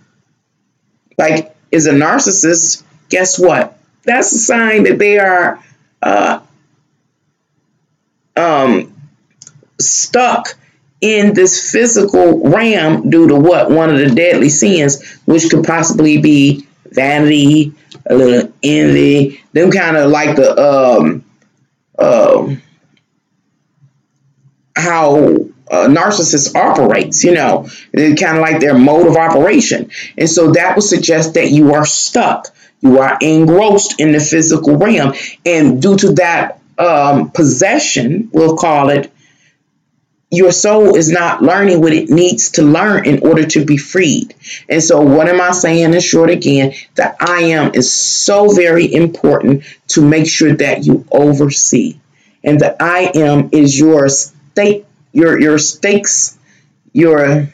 like, is a narcissist, guess what? That's a sign that they are stuck in this physical realm due to what? One of the deadly sins, which could possibly be vanity, a little envy, them kind of like the how narcissist operates, it's kind of like their mode of operation. And so that would suggest that you are stuck, you are engrossed in the physical realm, and due to that possession, we'll call it, your soul is not learning what it needs to learn in order to be freed. And so what am I saying in short again? The I am is so very important to make sure that you oversee. And the I am is your stake, your stakes, your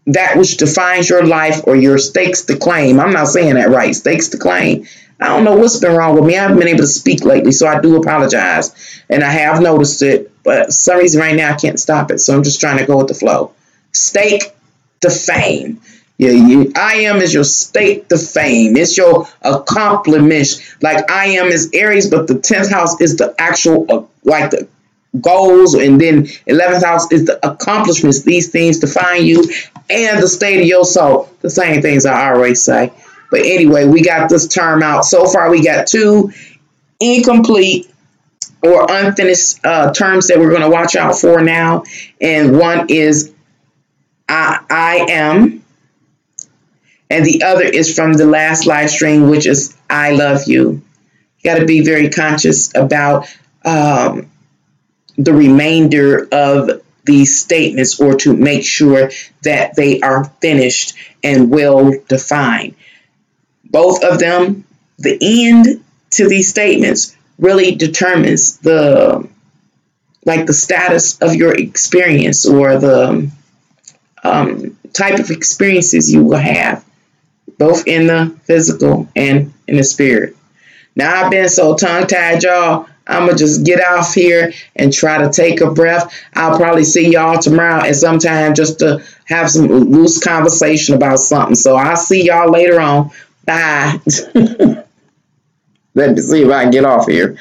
that which defines your life, or your stakes to claim. I'm not saying that right. Stakes to claim. I don't know what's been wrong with me. I haven't been able to speak lately, so I do apologize. And I have noticed it, but for some reason right now I can't stop it. So I'm just trying to go with the flow. Stake to fame. Yeah, I am is your stake to fame. It's your accomplishment. Like I am is Aries, but the 10th house is the actual, like the goals, and then 11th house is the accomplishments. These things define you, and the state of your soul. The same things I always say. But anyway, we got this term out. So far, we got 2 incomplete or unfinished terms that we're going to watch out for now. And one is I am. And the other is from the last live stream, which is I love you. You got to be very conscious about the remainder of these statements, or to make sure that they are finished and well defined. Both of them, the end to these statements really determines the status of your experience, or the type of experiences you will have, both in the physical and in the spirit. Now, I've been so tongue-tied, y'all. I'm going to just get off here and try to take a breath. I'll probably see y'all tomorrow at some time just to have some loose conversation about something. So I'll see y'all later on. Bye. Let me see if I can get off here.